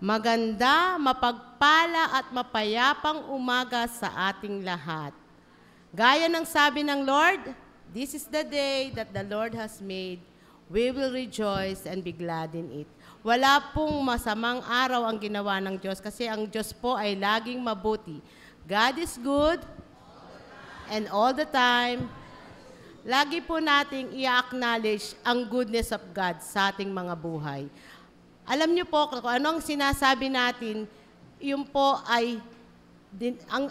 Maganda, mapagpala at mapayapang umaga sa ating lahat. Gaya ng sabi ng Lord, this is the day that the Lord has made. We will rejoice and be glad in it. Wala pong masamang araw ang ginawa ng Diyos kasi ang Diyos po ay laging mabuti. God is good and all the time. Lagi po nating i-acknowledge ang goodness of God sa ating mga buhay. Alam niyo po kung anong sinasabi natin, yun po ay,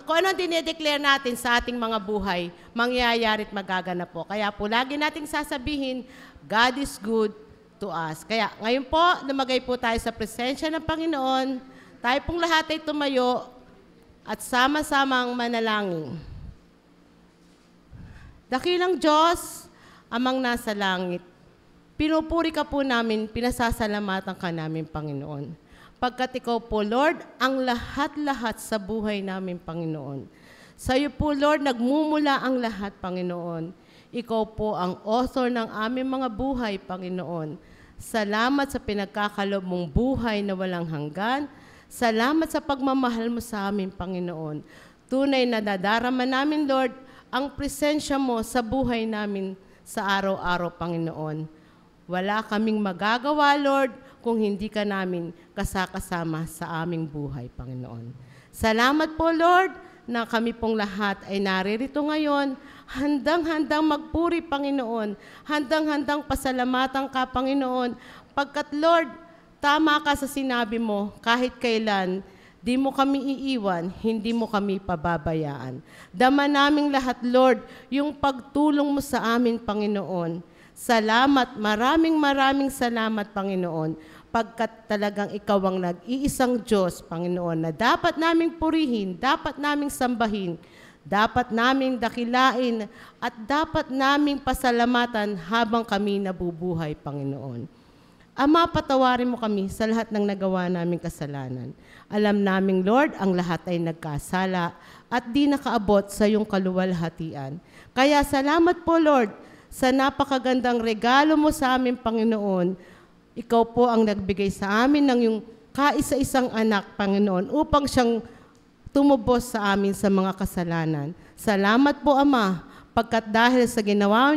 kung anong dinedeclare natin sa ating mga buhay, mangyayari at magaganap po. Kaya po lagi nating sasabihin, God is good to us. Kaya ngayon po, lumagay po tayo sa presensya ng Panginoon. Tayo pong lahat ay tumayo at sama-samang manalangin. Dakilang Diyos, amang nasa langit, pinupuri ka po namin, pinasasalamatan ka namin, Panginoon. Pagkat ikaw po, Lord, ang lahat-lahat sa buhay namin, Panginoon. Sa iyo po, Lord, nagmumula ang lahat, Panginoon. Ikaw po ang author ng aming mga buhay, Panginoon. Salamat sa pinagkakalob mong buhay na walang hanggan. Salamat sa pagmamahal mo sa amin, Panginoon. Tunay na nadarama namin, Lord, ang presensya mo sa buhay namin sa araw-araw, Panginoon. Wala kaming magagawa, Lord, kung hindi ka namin kasakasama sa aming buhay, Panginoon. Salamat po, Lord, na kami pong lahat ay naririto ngayon, handang-handang magpuri, Panginoon, handang-handang pasalamatan ka, Panginoon, pagkat, Lord, tama ka sa sinabi mo, kahit kailan, di mo kami iiwan, hindi mo kami pababayaan. Dama naming lahat, Lord, yung pagtulong mo sa amin, Panginoon. Salamat, maraming salamat, Panginoon, pagkat talagang ikaw ang nag-iisang Diyos, Panginoon, na dapat naming purihin, dapat naming sambahin, dapat naming dakilain, at dapat naming pasalamatan habang kami nabubuhay, Panginoon. Ama, patawarin mo kami sa lahat ng nagawa naming kasalanan. Alam naming, Lord, ang lahat ay nagkasala at di nakaabot sa iyong kaluwalhatian. Kaya salamat po, Lord, sa napakagandang regalo mo sa amin, Panginoon. Ikaw po ang nagbigay sa amin ng iyong kaisa-isang anak, Panginoon, upang siyang tumubos sa amin sa mga kasalanan. Salamat po, Ama, pagkat dahil sa ginawa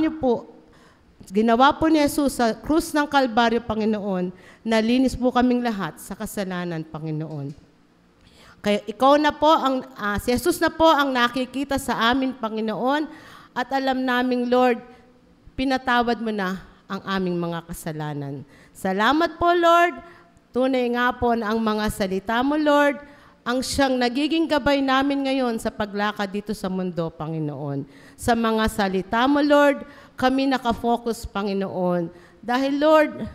po ni Jesus sa krus ng Kalbaryo, Panginoon, nalinis po kaming lahat sa kasalanan, Panginoon. Kaya ikaw na po, si Jesus na po ang nakikita sa amin, Panginoon, at alam naming, Lord, pinatawad mo na ang aming mga kasalanan. Salamat po, Lord. Tunay nga po na ang mga salita mo, Lord, ang siyang nagiging gabay namin ngayon sa paglakad dito sa mundo, Panginoon. Sa mga salita mo, Lord, kami nakafocus, Panginoon. Dahil, Lord,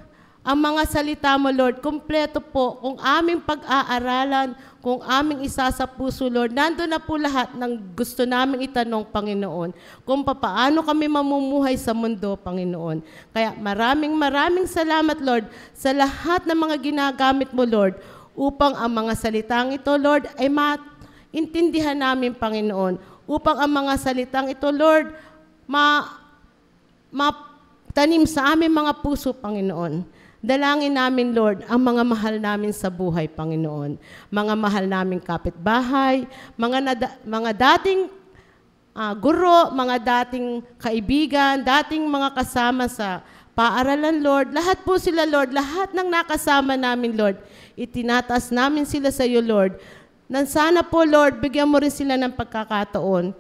ang mga salita mo, Lord, kumpleto po kung aming pag-aaralan, kung aming isa sa puso, Lord, nandun na po lahat ng gusto naming itanong, Panginoon, kung paano kami mamumuhay sa mundo, Panginoon. Kaya maraming salamat, Lord, sa lahat ng mga ginagamit mo, Lord, upang ang mga salitang ito, Lord, ay maintindihan namin, Panginoon. Upang ang mga salitang ito, Lord, matanim sa aming mga puso, Panginoon. Dalangin namin, Lord, ang mga mahal namin sa buhay, Panginoon. Mga mahal naming kapitbahay, mga dating guro, mga dating kaibigan, dating mga kasama sa paaralan, Lord. Lahat po sila, Lord, lahat ng nakasama namin, Lord, itinataas namin sila sa iyo, Lord. Nang sana po, Lord, bigyan mo rin sila ng pagkakataon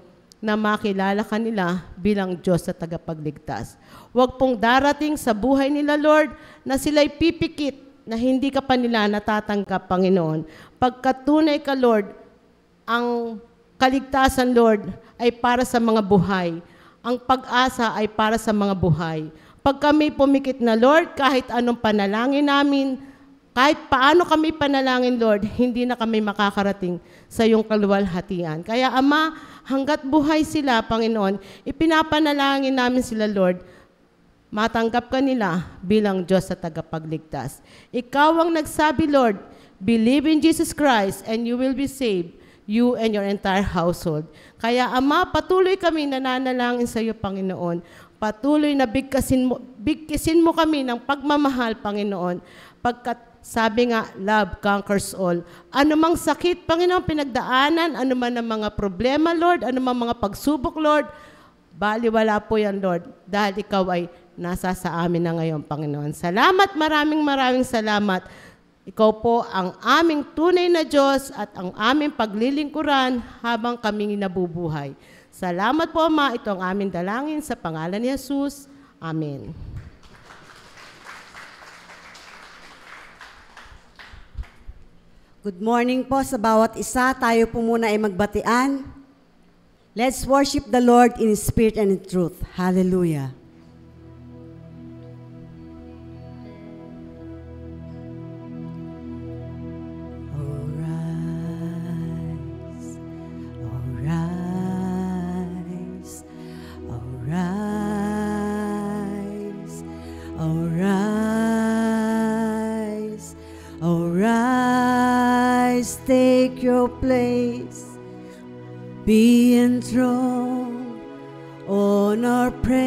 na makilala ka nila bilang Diyos sa tagapagligtas. Huwag pong darating sa buhay nila, Lord, na sila'y pipikit na hindi ka pa nila natatanggap, Panginoon. Pagkat tunay ka, Lord, ang kaligtasan, Lord, ay para sa mga buhay. Ang pag-asa ay para sa mga buhay. Pag kami pumikit na, Lord, kahit anong panalangin namin, kahit paano kami panalangin, Lord, hindi na kami makakarating sa iyong kaluwalhatian. Kaya, Ama, hanggat buhay sila, Panginoon, ipinapanalangin namin sila, Lord, matanggap ka nila bilang Diyos sa tagapagligtas. Ikaw ang nagsabi, Lord, believe in Jesus Christ and you will be saved, you and your entire household. Kaya, Ama, patuloy kami nananalangin sa iyo, Panginoon. Patuloy na bigkisin mo kami ng pagmamahal, Panginoon, pagkat sabi nga, love conquers all. Ano mang sakit, Panginoon, pinagdaanan, ano man ang mga problema, Lord, ano mang mga pagsubok, Lord, baliwala po yan, Lord, dahil ikaw ay nasa sa amin na ngayon, Panginoon. Salamat, maraming salamat. Ikaw po ang aming tunay na Diyos at ang aming paglilingkuran habang kami nabubuhay. Salamat po, Ama. Ito ang aming dalangin sa pangalan ni Jesus. Amen. Good morning po sa bawat isa. Tayo po muna ay magbatian. Let's worship the Lord in spirit and in truth. Hallelujah. Take your place, be enthroned on our praise.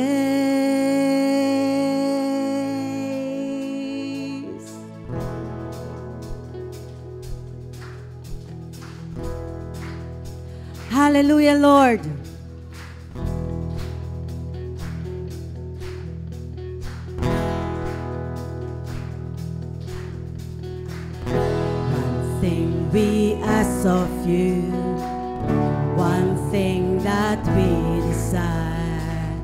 Hallelujah, Lord. We ask of you one thing that we desire,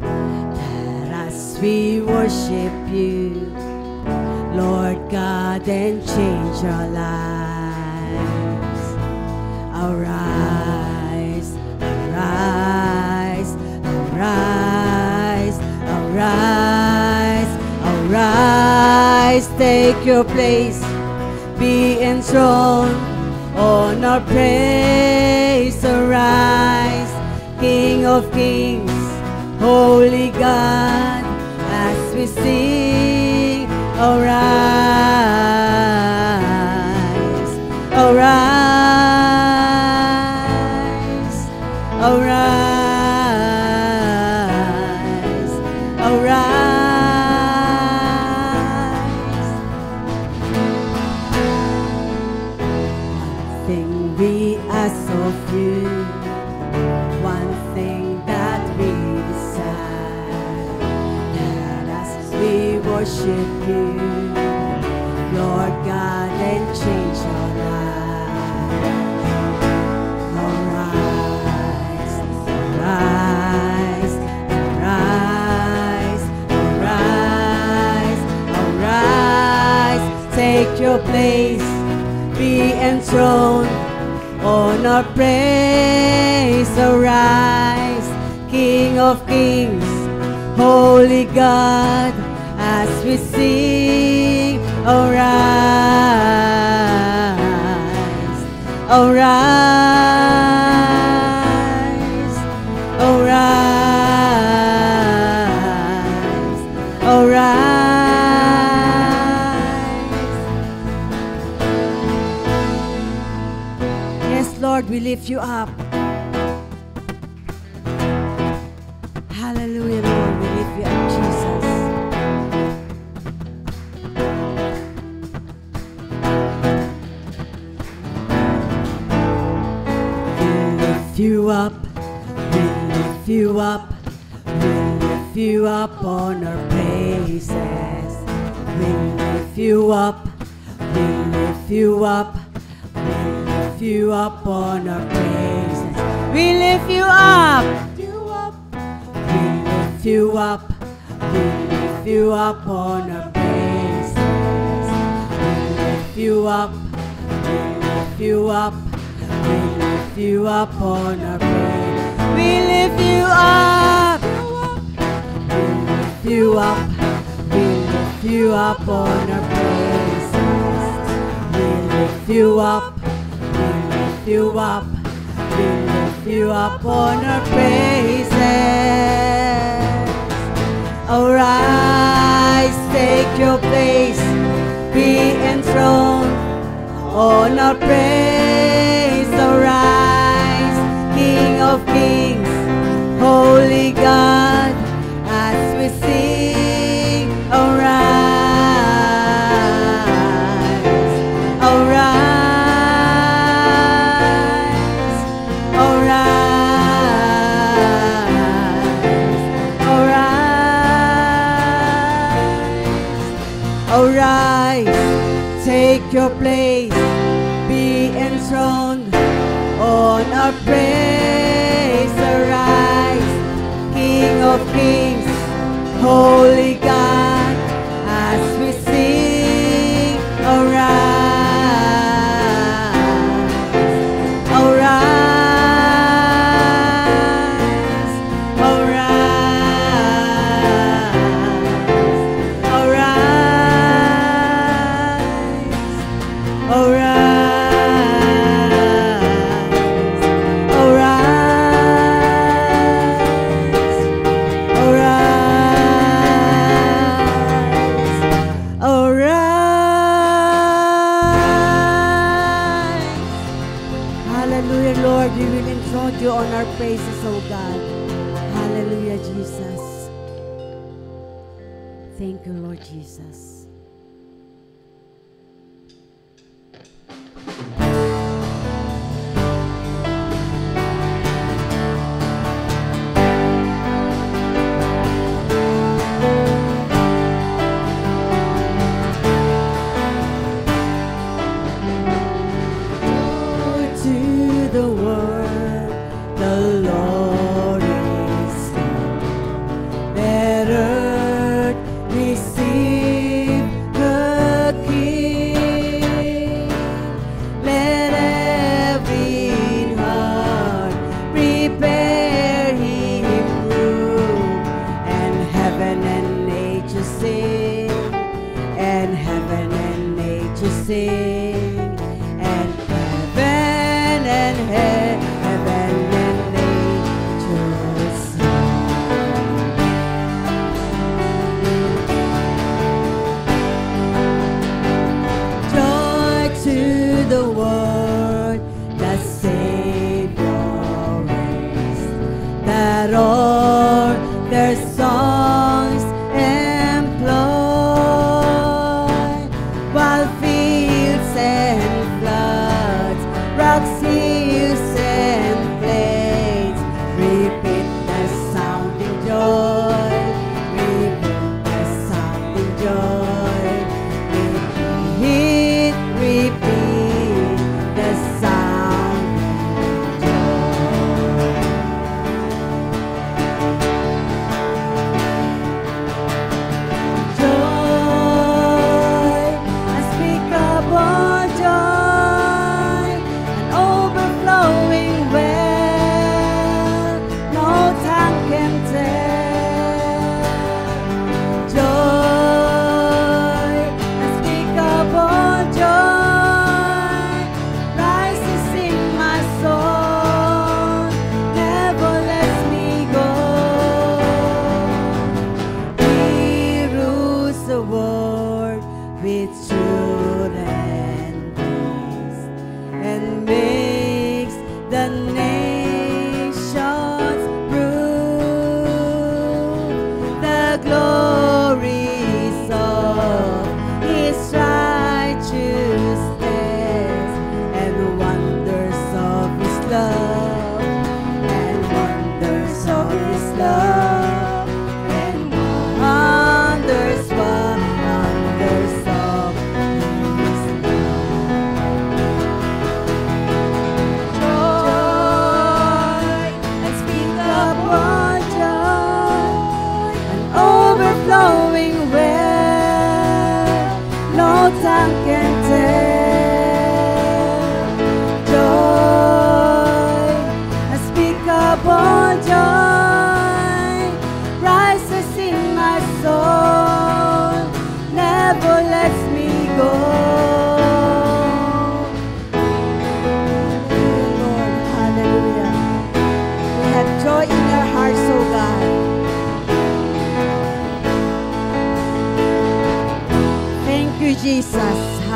that as we worship you, Lord God, and change our lives. Arise, arise, arise, arise, arise, take your place, be enthroned on our praise. Arise, King of kings, Holy God, as we sing. Arise, arise, arise, arise. We ask of you one thing that we desire, that as we worship you, Lord God, and change our lives. Arise, arise, arise, arise, arise, take your place, be enthroned on our praise. Arise, King of kings, Holy God, as we sing. Arise, arise, arise, arise. Lord, we lift you up. Hallelujah, Lord, we lift you up, Jesus. We lift you up, we lift you up, we lift you up on our praises. We lift you up, we lift you up, you up on our praises. We lift you up. We lift you up. We lift you up on our praises. We lift you up. We lift you up. We lift you up on our praises. We lift you up. We lift you up. We lift you up on our praises. We lift you up. You up, we lift you up on our praises. Arise, take your place, be enthroned on our praise. Arise, King of kings, Holy God, as we sing. Arise, Take your place, be enthroned on our praise. Arise, King of Kings, Holy God, as we sing. Arise, arise, arise, arise, Hallelujah, Lord, we will enthrone you on our praises, oh God. Hallelujah, Jesus. Thank you, Lord Jesus.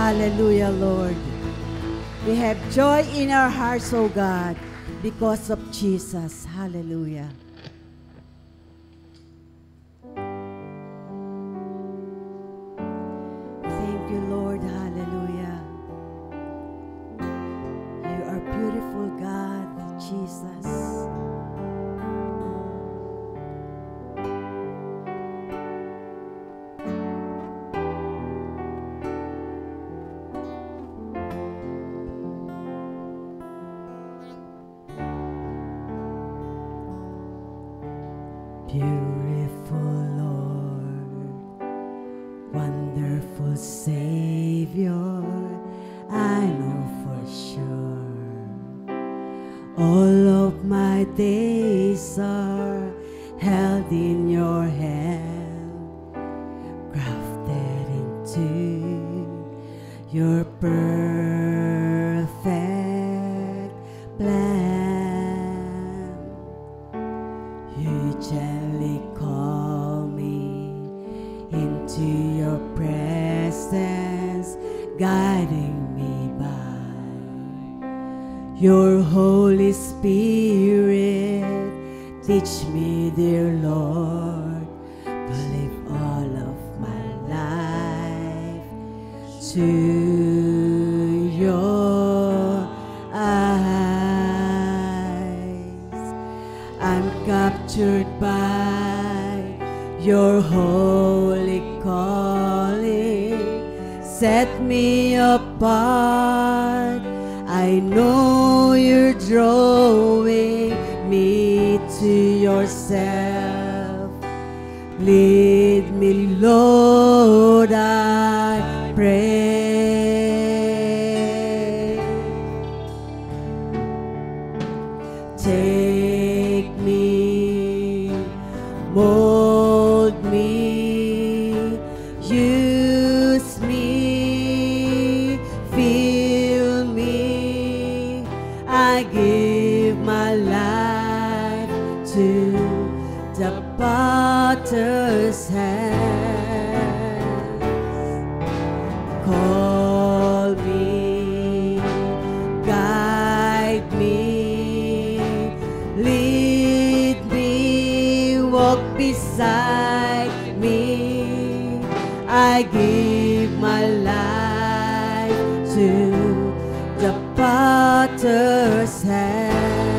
Hallelujah, Lord. We have joy in our hearts, oh God, because of Jesus. Hallelujah. Thank you, Lord. Hallelujah. You are beautiful, God, Jesus. Beautiful Lord, wonderful Savior, I know for sure all of my days are held in your hand, grafted into your perfect plan. You gently call me into your presence, guiding me by your Holy Spirit. Teach me, dear Lord, to live all of my life to your eyes. I'm captured by your holy calling. Set me apart. I know you're drawing me to yourself. Lead me, Lord, I pray. Take me, mold me, use me, fill me. I give my life to the potter's hands. Call me, guide me, lead me, walk beside me. I give my life to the potter's hands.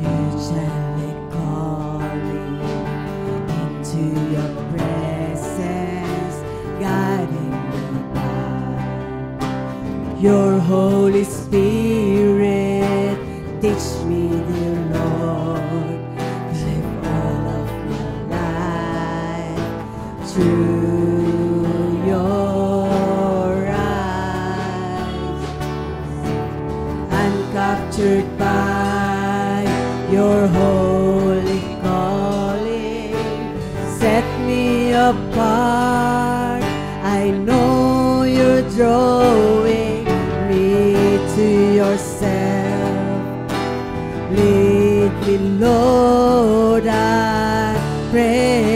You gently call me into your presence, guiding me by your Holy Spirit. Teach me, dear Lord, to live all of my life through your eyes. I'm captured by your holy calling. Set me apart. I know you're drawing me to yourself. Lead me, Lord, I pray.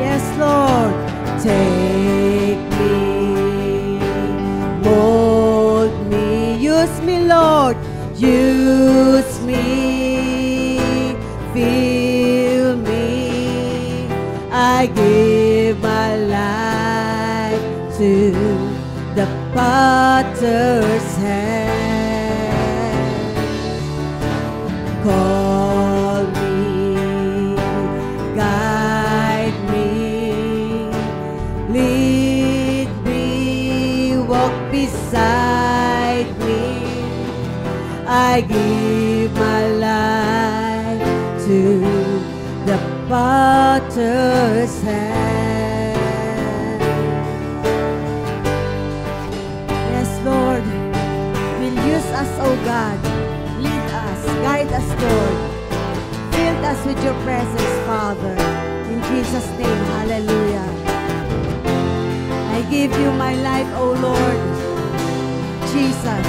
Yes, Lord, take me, mold me, use me, Lord, use me, fill me. I give my life to the potter's hand. Call me, guide me, lead me, walk beside me. I give my life to the potter's hand. Yes, Lord, will use us, O God. Lead us, guide us, Lord. Fill us with your presence, Father. In Jesus' name, hallelujah. I give you my life, O Lord. Jesus.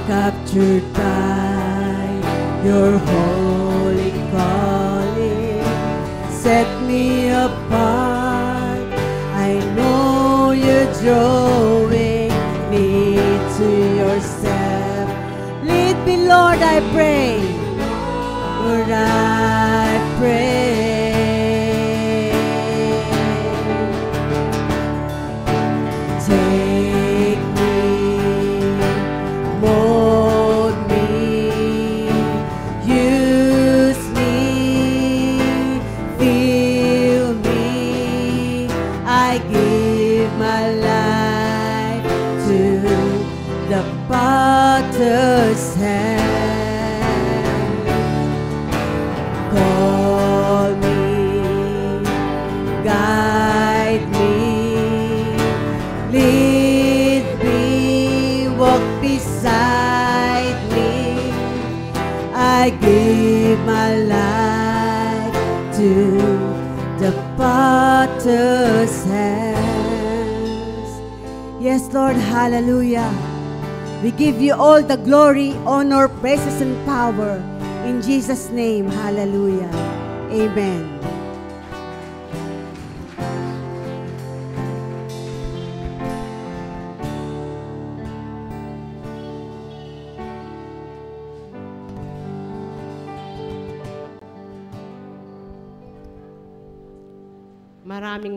Captured by your holy calling, set me apart. I know you're drawing me to yourself. Lead me, Lord, I pray. Lord, I pray. Take me, mold me, use me, fill me. I give my life to the potter's hand. Call me, guide me, lead me, walk beside me. I give my life to the potter's hands. Yes, Lord, hallelujah. We give you all the glory, honor, praises, and power. In Jesus' name, hallelujah. Amen.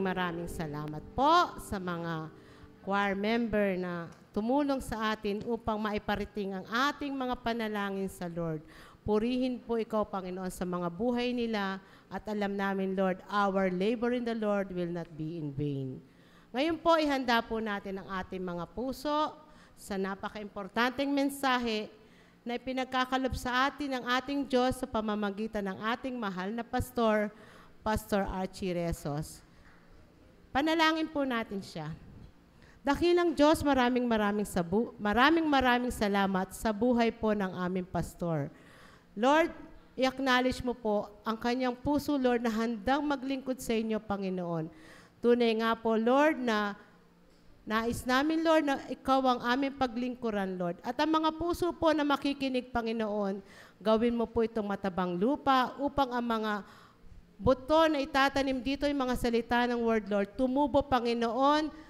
Maraming salamat po sa mga choir member na tumulong sa atin upang maiparating ang ating mga panalangin sa Lord. Purihin po ikaw, Panginoon, sa mga buhay nila at alam namin, Lord, our labor in the Lord will not be in vain. Ngayon po, ihanda po natin ang ating mga puso sa napaka-importanteng mensahe na ipinagkakalob sa atin ng ating Diyos sa pamamagitan ng ating mahal na pastor, Pastor Archie Rezos. Panalangin po natin siya. Dakilang Diyos, maraming salamat sa buhay po ng aming pastor. Lord, i-acknowledge mo po ang kanyang puso, Lord, na handang maglingkod sa inyo, Panginoon. Tunay nga po, Lord, na nais namin, Lord, na ikaw ang aming paglingkuran, Lord. At ang mga puso po na makikinig, Panginoon, gawin mo po itong matabang lupa upang ang mga buto na itatanim dito yung mga salita ng Word, Lord, tumubo, Panginoon,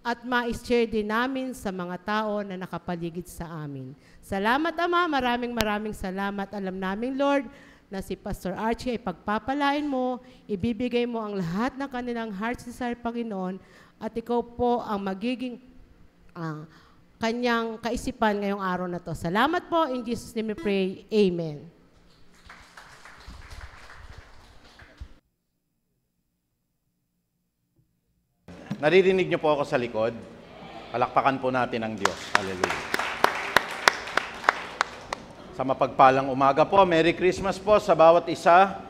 at ma-share din namin sa mga tao na nakapaligid sa amin. Salamat, Ama. Maraming salamat. Alam namin, Lord, na si Pastor Archie ay pagpapalain mo, ibibigay mo ang lahat ng kanilang heart's desire, Panginoon, at ikaw po ang magiging kanyang kaisipan ngayong araw na to. Salamat po. In Jesus' name we pray. Amen. Naririnig niyo po ako sa likod? Palakpakan po natin ang Diyos. Hallelujah. Sa mapagpalang umaga po, Merry Christmas po sa bawat isa.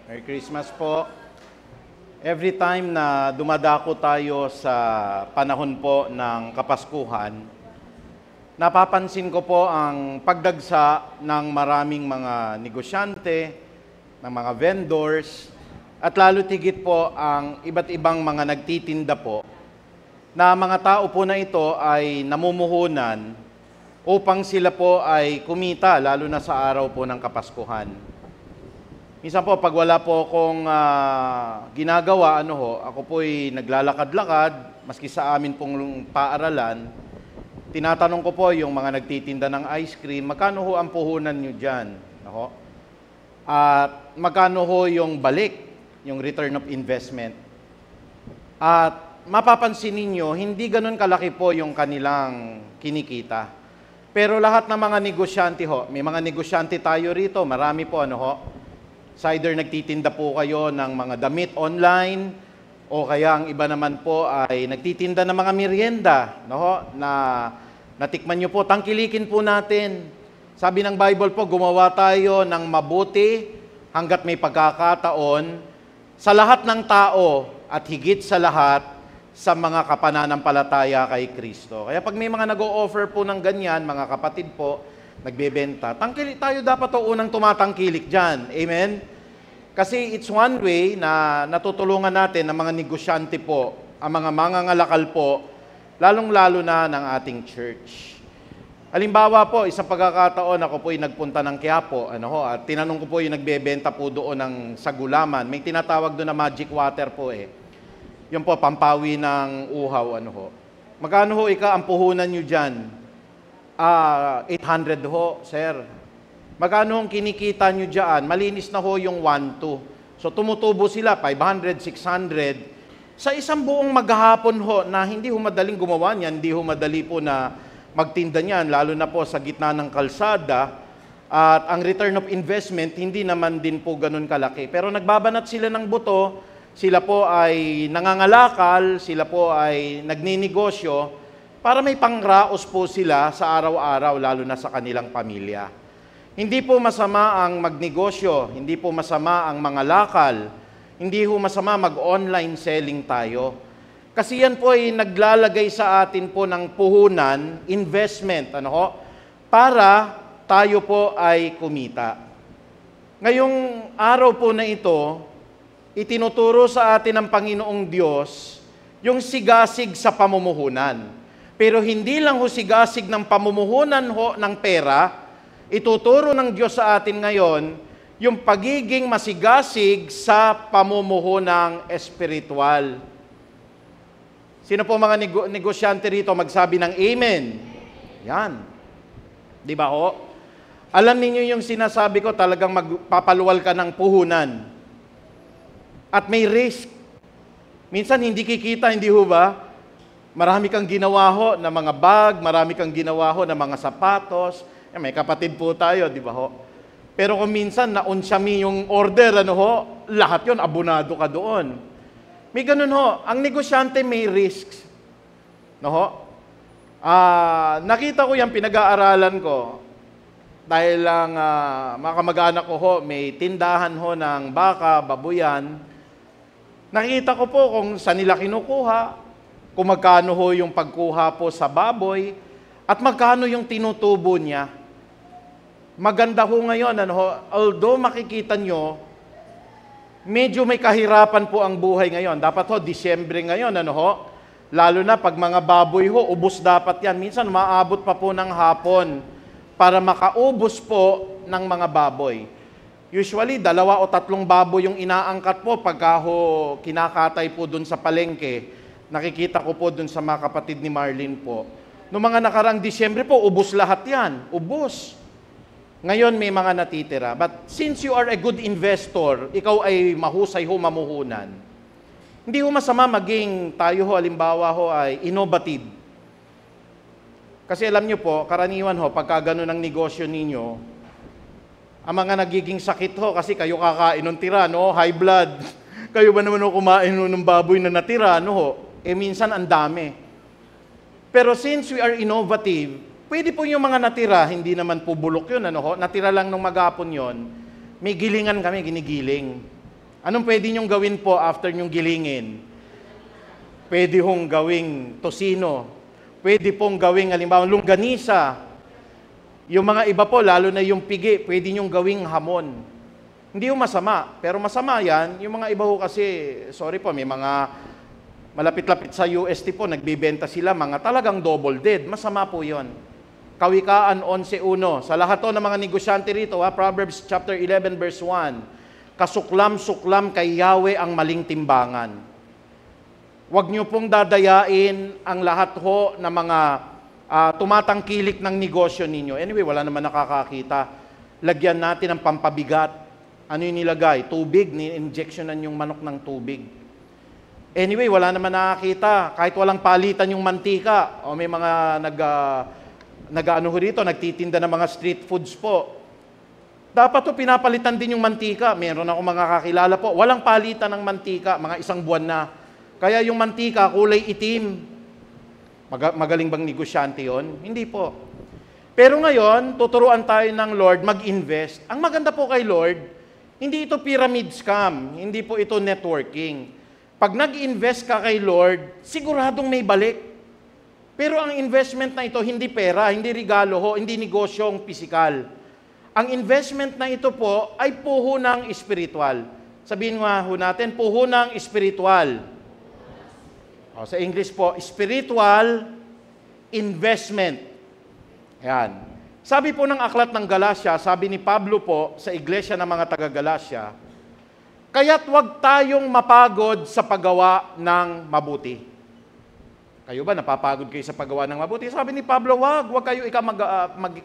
Merry Christmas po. Every time na dumadako tayo sa panahon po ng Kapaskuhan, napapansin ko po ang pagdagsa ng maraming mga negosyante, ng mga vendors, at lalo tigit po ang iba't ibang mga nagtitinda po na mga tao po na ito ay namumuhunan upang sila po ay kumita, lalo na sa araw po ng Kapaskuhan. Minsan po, pag wala po akong ginagawa, ako po'y naglalakad-lakad, maski sa amin pong paaralan, tinatanong ko po yung mga nagtitinda ng ice cream, magkano ho ang puhunan nyo dyan? At magkano ho yung balik? Yung return of investment. At mapapansin ninyo, hindi ganun kalaki po yung kanilang kinikita. Pero lahat ng mga negosyante may mga negosyante tayo rito, marami po Sa either nagtitinda po kayo ng mga damit online, o kaya ang iba naman po ay nagtitinda ng mga merienda, na natikman nyo po, tangkilikin po natin. Sabi ng Bible po, gumawa tayo ng mabuti hanggat may pagkakataon, sa lahat ng tao at higit sa lahat sa mga kapananampalataya kay Kristo. Kaya pag may mga nag-o-offer po ng ganyan, mga kapatid po, nagbebenta, tangkilik tayo dapat o unang tumatangkilik dyan. Amen? Kasi it's one way na natutulungan natin ang mga negosyante po, ang mga mangangalakal po, lalong-lalo na ng ating church. Halimbawa po, isang pagkakataon ako po'y nagpunta ng Quiapo, at tinanong ko po yung nagbebenta po doon ng sagulaman. May tinatawag doon na magic water po Yun po, pampawi ng uhaw, Magkano ho ang puhunan nyo dyan? 800 ho, sir. Magkano ang kinikita nyo dyan? Malinis na ho yung 1-2. So tumutubo sila, 500, 600. Sa isang buong maghapon ho, na hindi ho madaling gumawa niyan, hindi ho madali po na magtinda niyan, lalo na po sa gitna ng kalsada, at ang return of investment, hindi naman din po ganun kalaki. Pero nagbabanat sila ng buto, sila po ay nangangalakal, sila po ay nagninegosyo, para may pangraos po sila sa araw-araw, lalo na sa kanilang pamilya. Hindi po masama ang magnegosyo, hindi po masama ang mga lakal, hindi po masama mag-online selling tayo. Kasi yan po ay naglalagay sa atin po ng puhunan, investment, para tayo po ay kumita. Ngayong araw po na ito, itinuturo sa atin ng Panginoong Diyos yung sigasig sa pamumuhunan. Pero hindi lang ho sigasig ng pamumuhunan ho ng pera, ituturo ng Diyos sa atin ngayon yung pagiging masigasig sa pamumuhunang espiritual. Sino po mga negosyante rito magsabi ng amen? Yan. Di ba ho? Alam niyo yung sinasabi ko, talagang magpapaluwal ka ng puhunan. At may risk. Minsan hindi kikita, hindi ho ba? Marami kang ginawa ho na mga bag, marami kang ginawa ho na mga sapatos. May kapatid po tayo, di ba ho? Pero kung minsan na-unsyami yung order, lahat yon abonado ka doon. May ganun ho. Ang negosyante may risks. Nakita ko yan, pinag-aaralan ko. Dahil lang mga kamag-anak ko ho, may tindahan ho ng baka, babuyan. Nakita ko po kung saan nila kinukuha, kung magkano ho yung pagkuha po sa baboy, at magkano yung tinutubo niya. Maganda ho ngayon, although makikita nyo, medyo may kahirapan po ang buhay ngayon. Dapat ho, Disyembre ngayon, lalo na pag mga baboy ho, ubos dapat yan. Minsan, maabot pa po ng hapon para makaubos po ng mga baboy. Usually, 2 o 3 baboy yung inaangkat po pagka ho kinakatay po dun sa palengke. Nakikita ko po dun sa mga kapatid ni Marlene po. Noong mga nakarang Disyembre po, ubos lahat yan. Ubos. Ngayon may mga natitira. But since you are a good investor, ikaw ay mahusay ho mamuhunan. Hindi ho masama maging tayo ho, halimbawa ho, ay innovative. Kasi alam nyo po, karaniwan ho, pagka ganun ang negosyo ninyo, ang mga nagiging sakit ho, kasi kayo kakain ng tira, high blood. Kayo ba naman ho kumain ng baboy na natira, minsan ang dami. Pero since we are innovative, pwede po yung mga natira, hindi naman po bulok yun, natira lang nung maghapon yun, may gilingan kami, ginigiling. Anong pwede nyong gawin po after nyong gilingin? Pwede hong gawing tosino. Pwede pong gawing, halimbawa, longganisa. Yung mga iba po, lalo na yung pigi, pwede nyong gawing hamon. Hindi yung masama, pero masama yan, yung mga iba ho kasi, sorry po, may mga malapit-lapit sa UST po, nagbibenta sila mga talagang double dead. Masama po yon. Kawikaan 11:1. Sa lahat to ng mga negosyante rito, Proverbs chapter 11 verse 1. Kasuklam-suklam kay Yahweh ang maling timbangan. Huwag niyo pong dadayain ang lahat ho na mga tumatangkilik ng negosyo ninyo. Anyway, wala naman nakakakita. Lagyan natin ng pampabigat. Ano yung nilagay? Tubig. Ni-injectionan yung manok ng tubig. Anyway, wala naman nakakita. Kahit walang palitan yung mantika. O may mga nagtitinda ng mga street foods po. Dapat to pinapalitan din yung mantika. Meron ako mga kakilala po. Walang palitan ng mantika. Mga 1 buwan na. Kaya yung mantika, kulay itim. Magaling bang negosyante yon? Hindi po. Pero ngayon, tuturuan tayo ng Lord mag-invest. Ang maganda po kay Lord, hindi ito pyramid scam. Hindi po ito networking. Pag nag-invest ka kay Lord, siguradong may balik. Pero ang investment na ito, hindi pera, hindi regalo ho, hindi negosyong pisikal. Ang investment na ito po ay puhunang espiritual. Sabihin nga ho natin, puhunang espiritual. Sa English po, spiritual investment. Yan. Sabi po ng aklat ng Galacia, sabi ni Pablo po sa iglesia ng mga taga-Galacia, kaya't huwag tayong mapagod sa paggawa ng mabuti. Kayo ba, napapagod kayo sa paggawa ng mabuti? Sabi ni Pablo, wag kayo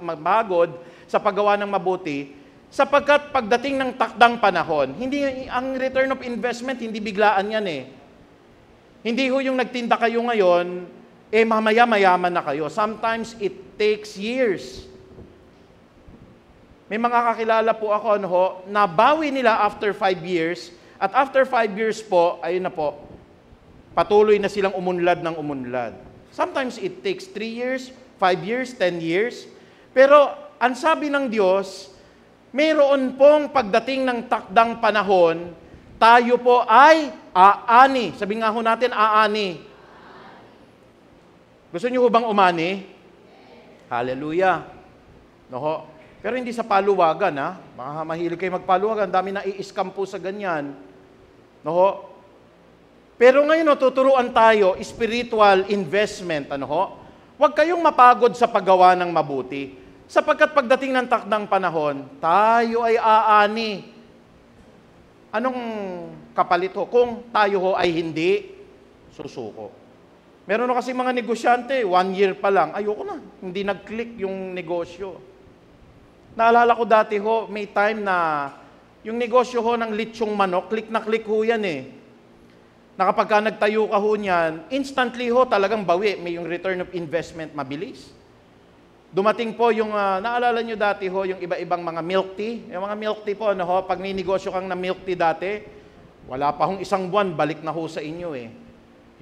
magpagod sa paggawa ng mabuti, sapagkat pagdating ng takdang panahon, hindi ang return of investment, hindi biglaan yan eh. Hindi ho yung nagtinda kayo ngayon, mamaya mayaman na kayo. Sometimes it takes years. May mga kakilala po ako, nabawi nila after 5 years, at after 5 years po, ayun na po, patuloy na silang umunlad ng umunlad. Sometimes it takes 3 years, 5 years, 10 years. Pero ang sabi ng Diyos, mayroon pong pagdating ng takdang panahon, tayo po ay aani. Sabi nga ho natin, aani. Gusto niyo bang umani? Hallelujah. No, pero hindi sa paluwagan, ha? Baka mahilig kayo magpaluwagan. Dami na i-scam po sa ganyan. No, pero ngayon, tuturuan tayo, spiritual investment, Huwag kayong mapagod sa paggawa ng mabuti, sapagkat pagdating ng takdang panahon, tayo ay aani. Anong kapalit ho? Kung tayo ho ay hindi susuko. Meron na kasi mga negosyante, 1 year pa lang, ayoko na, hindi nag-click yung negosyo. Naalala ko dati ho, may time na yung negosyo ho ng litsyong manok, click na click ho yan eh. Na kapag ka nagtayo ka ho niyan, instantly ho talagang bawi. May yung return of investment mabilis. Dumating po yung, naalala nyo dati ho, yung iba-ibang mga milk tea. Yung mga milk tea po, pag may negosyo kang na milk tea dati, wala pa hong 1 buwan, balik na ho sa inyo eh.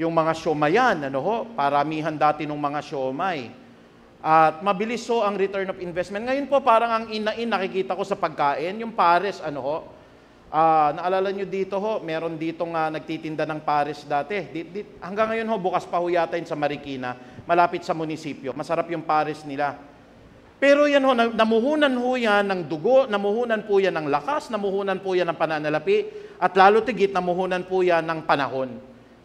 Yung mga siomayan, paramihan dati ng mga siomay. At mabilis ho ang return of investment. Ngayon po, parang ang ina-in, nakikita ko sa pagkain, yung pares, naalala nyo dito ho, meron dito nga nagtitinda ng pares dati. Hanggang ngayon ho, bukas pa ho yata yun sa Marikina, malapit sa munisipyo. Masarap yung pares nila. Pero yan ho, namuhunan ho yan ng dugo, namuhunan po yan ng lakas, namuhunan po yan ng pananalapi, at lalo tigit, namuhunan po yan ng panahon.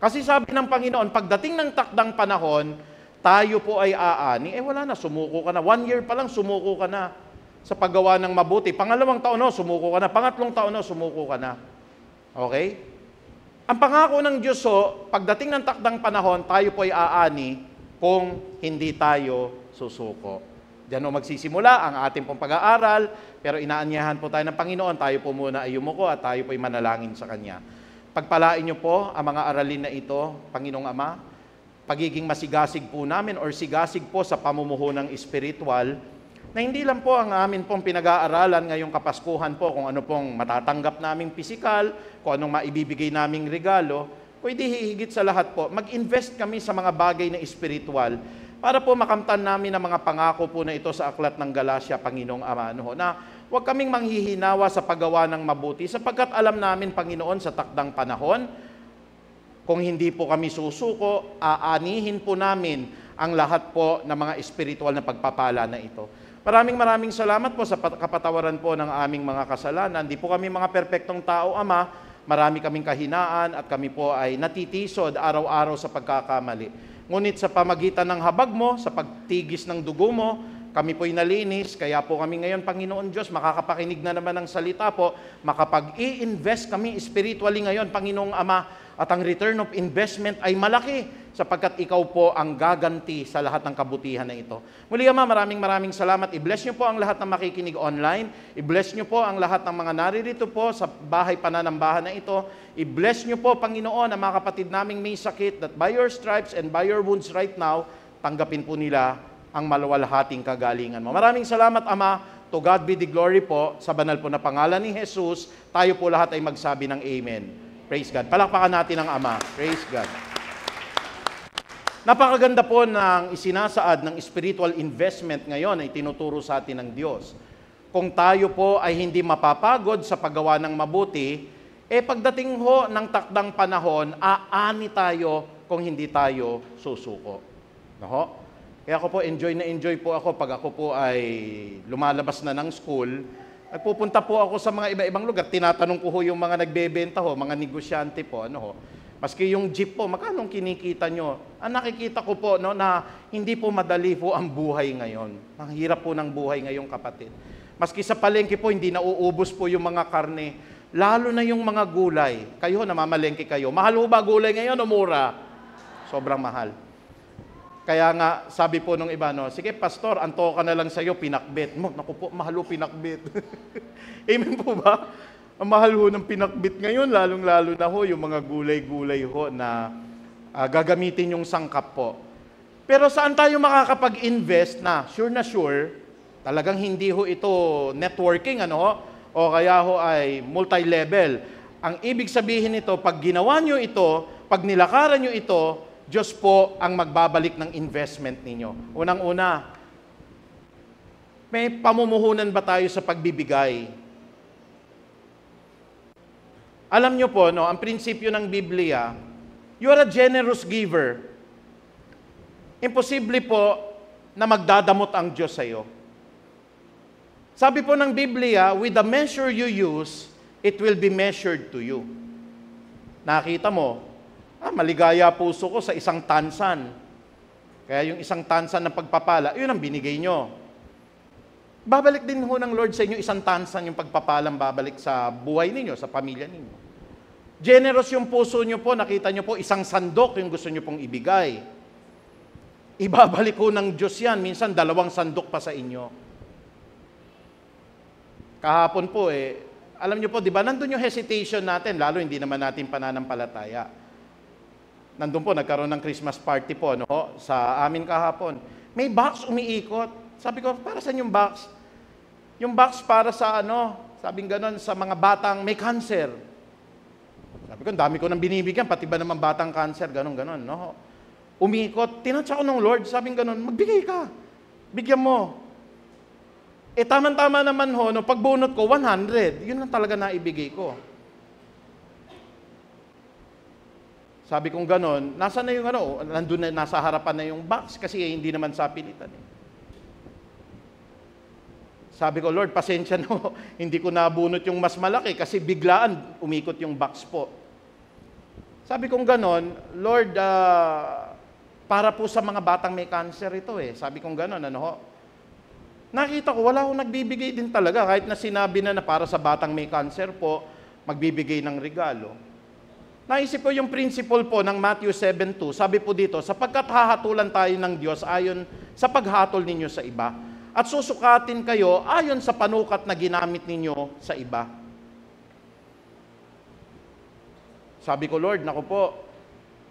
Kasi sabi ng Panginoon, pagdating ng takdang panahon, tayo po ay aani. Wala na, sumuko ka na. 1 year pa lang, sumuko ka na sa paggawa ng mabuti. Pangalawang taon, sumuko ka na. Pangatlong taon, sumuko ka na. Okay? Ang pangako ng Diyos, pagdating ng takdang panahon, tayo po ay aani kung hindi tayo susuko. Diyan magsisimula ang ating pong pag-aaral, pero inaanyahan po tayo ng Panginoon, tayo po muna ay yumuko at tayo po ay manalangin sa Kanya. Pagpalain niyo po ang mga aralin na ito, Panginoong Ama, pagiging masigasig po namin or sigasig po sa pamumuho ng espiritual, na hindi lang po ang amin pong pinag-aaralan ngayong Kapaskuhan po kung ano pong matatanggap naming pisikal, kung anong maibibigay naming regalo, pwede hihigit sa lahat po, mag-invest kami sa mga bagay na espiritual para po makamtan namin ang mga pangako po na ito sa aklat ng Galacia, Panginoong Ama, na huwag kaming manghihinawa sa paggawa ng mabuti sapagkat alam namin, Panginoon, sa takdang panahon, kung hindi po kami susuko, aanihin po namin ang lahat po ng mga espiritual na pagpapala na ito. Maraming salamat po sa kapatawaran po ng aming mga kasalanan. Hindi po kami mga perpektong tao, Ama. Marami kaming kahinaan at kami po ay natitisod araw-araw sa pagkakamali. Ngunit sa pamagitan ng habag mo, sa pagtigis ng dugo mo, kami po'y nalinis. Kaya po kami ngayon, Panginoon Diyos, makakapakinig na naman ng salita po, makapag-i-invest kami spiritually ngayon, Panginoong Ama, at ang return of investment ay malaki sapagkat ikaw po ang gaganti sa lahat ng kabutihan na ito. Muli, Ama, maraming salamat. I-bless niyo po ang lahat ng makikinig online. I-bless niyo po ang lahat ng mga naririto po sa bahay pananambahan na ito. I-bless niyo po, Panginoon, ang mga kapatid naming may sakit that by your stripes and by your wounds right now, tanggapin po nila ang maluwalhating kagalingan mo. Maraming salamat, Ama. To God be the glory po. Sa banal po na pangalan ni Jesus, tayo po lahat ay magsabi ng Amen. Praise God. Palakpakan natin ang Ama. Praise God. Napakaganda po ng isinasaad ng spiritual investment ngayon ay tinuturo sa atin ng Diyos. Kung tayo po ay hindi mapapagod sa paggawa ng mabuti, pagdating ho ng takdang panahon, aani tayo kung hindi tayo susuko. No? Kaya ako po, enjoy po ako pag ako po ay lumalabas na ng school. Nagpupunta po ako sa mga iba-ibang lugar. Tinatanong ko ho yung mga nagbebenta ho, mga negosyante po, maski yung jeep po, magkano kinikita nyo? Ang nakikita ko po, na hindi po madali po ang buhay ngayon. Ang hirap po ng buhay ngayong kapatid. Maski sa palengke po, hindi nauubos po yung mga karne. Lalo na yung mga gulay. Kayo, namamalengke kayo. Mahal ho ba gulay ngayon o mura? Sobrang mahal. Kaya nga, sabi po nung iba, no, sige pastor, anto ka na lang sa'yo, pinakbit. Naku po, mahal ho pinakbit. Amen po ba? Ang mahal ho ng pinakbit ngayon, lalong-lalo na ho, yung mga gulay-gulay ho na gagamitin yung sangkap po. Pero saan tayo makakapag-invest na sure, talagang hindi ho ito networking, ano ho, o kaya ho ay multi-level. Ang ibig sabihin nito, pag ginawa nyo ito, pag nilakaran nyo ito, Diyos po ang magbabalik ng investment ninyo. Unang-una, may pamumuhunan ba tayo sa pagbibigay? Alam nyo po, no, ang prinsipyo ng Biblia, you are a generous giver. Imposible po na magdadamot ang Diyos sa iyo. Sabi po ng Biblia, with the measure you use, it will be measured to you. Nakita mo, maligaya puso ko sa isang tansan. Kaya yung isang tansan ng pagpapala, yun ang binigay nyo. Babalik din ho ng Lord sa inyo isang tansan yung pagpapalang babalik sa buhay ninyo, sa pamilya ninyo. Generous yung puso nyo po, nakita nyo po, isang sandok yung gusto nyo pong ibigay. Ibabalik ho ng Diyos yan, minsan 2 sandok pa sa inyo. Kahapon po alam nyo po, di ba, nandun yung hesitation natin, lalo hindi naman natin pananampalataya. Nandun po, nagkaroon ng Christmas party po, no, sa amin kahapon. May box umiikot. Sabi ko, para saan yung box? Yung box para sa sabing ganon, sa mga batang may cancer. Sabi ko, dami ko nang binibigyan, pati ba naman batang cancer, ganon, no? Umiikot, tinatsa ko ng Lord, sabing ganon, magbigay ka. Bigyan mo. Tama-tama naman ho, no, pagbunot ko, 100. Yun lang talaga naibigay ko. Sabi kong ganon, nasa na yung nandun na, nasa harapan na yung box kasi hindi naman sa pilitan. Sabi ko, Lord, pasensya no, hindi ko nabunot yung mas malaki kasi biglaan umikot yung box po. Sabi kong ganon, Lord, para po sa mga batang may cancer ito Sabi kong ganon, nakita ko, wala akong nagbibigay din talaga kahit na sinabi na para sa batang may cancer po, magbibigay ng regalo. Naisip ko yung principle po ng Matthew 7:2. Sabi po dito, sapagkat hahatulan tayo ng Diyos ayon sa paghatol ninyo sa iba, at susukatin kayo ayon sa panukat na ginamit ninyo sa iba. Sabi ko, Lord, naku po,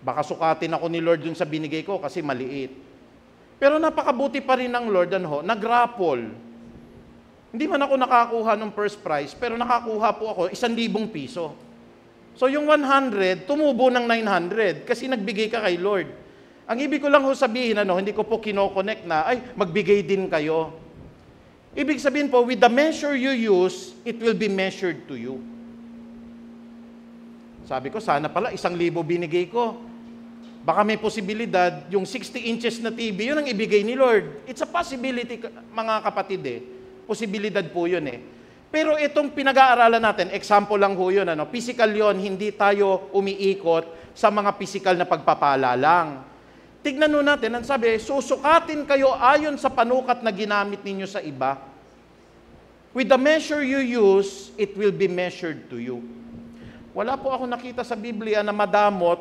baka sukatin ako ni Lord dun sa binigay ko kasi maliit. Pero napakabuti pa rin ng Lord, nag-raffle. Hindi man ako nakakuha ng first prize, pero nakakuha po ako 1,000 piso. So yung 100, tumubo ng 900 kasi nagbigay ka kay Lord. Ang ibig ko lang sabihin, hindi ko po kino-connect na, magbigay din kayo. Ibig sabihin po, with the measure you use, it will be measured to you. Sabi ko, sana pala 1,000 binigay ko. Baka may posibilidad, yung 60 inches na TV, yun ang ibigay ni Lord. It's a possibility, mga kapatid Posibilidad po yun Pero itong pinag-aaralan natin, example lang ho yun, physical yun, hindi tayo umiikot sa mga physical na pagpapala lang. Tignan nun natin, ang sabi, susukatin kayo ayon sa panukat na ginamit ninyo sa iba. With the measure you use, it will be measured to you. Wala po ako nakita sa Biblia na madamot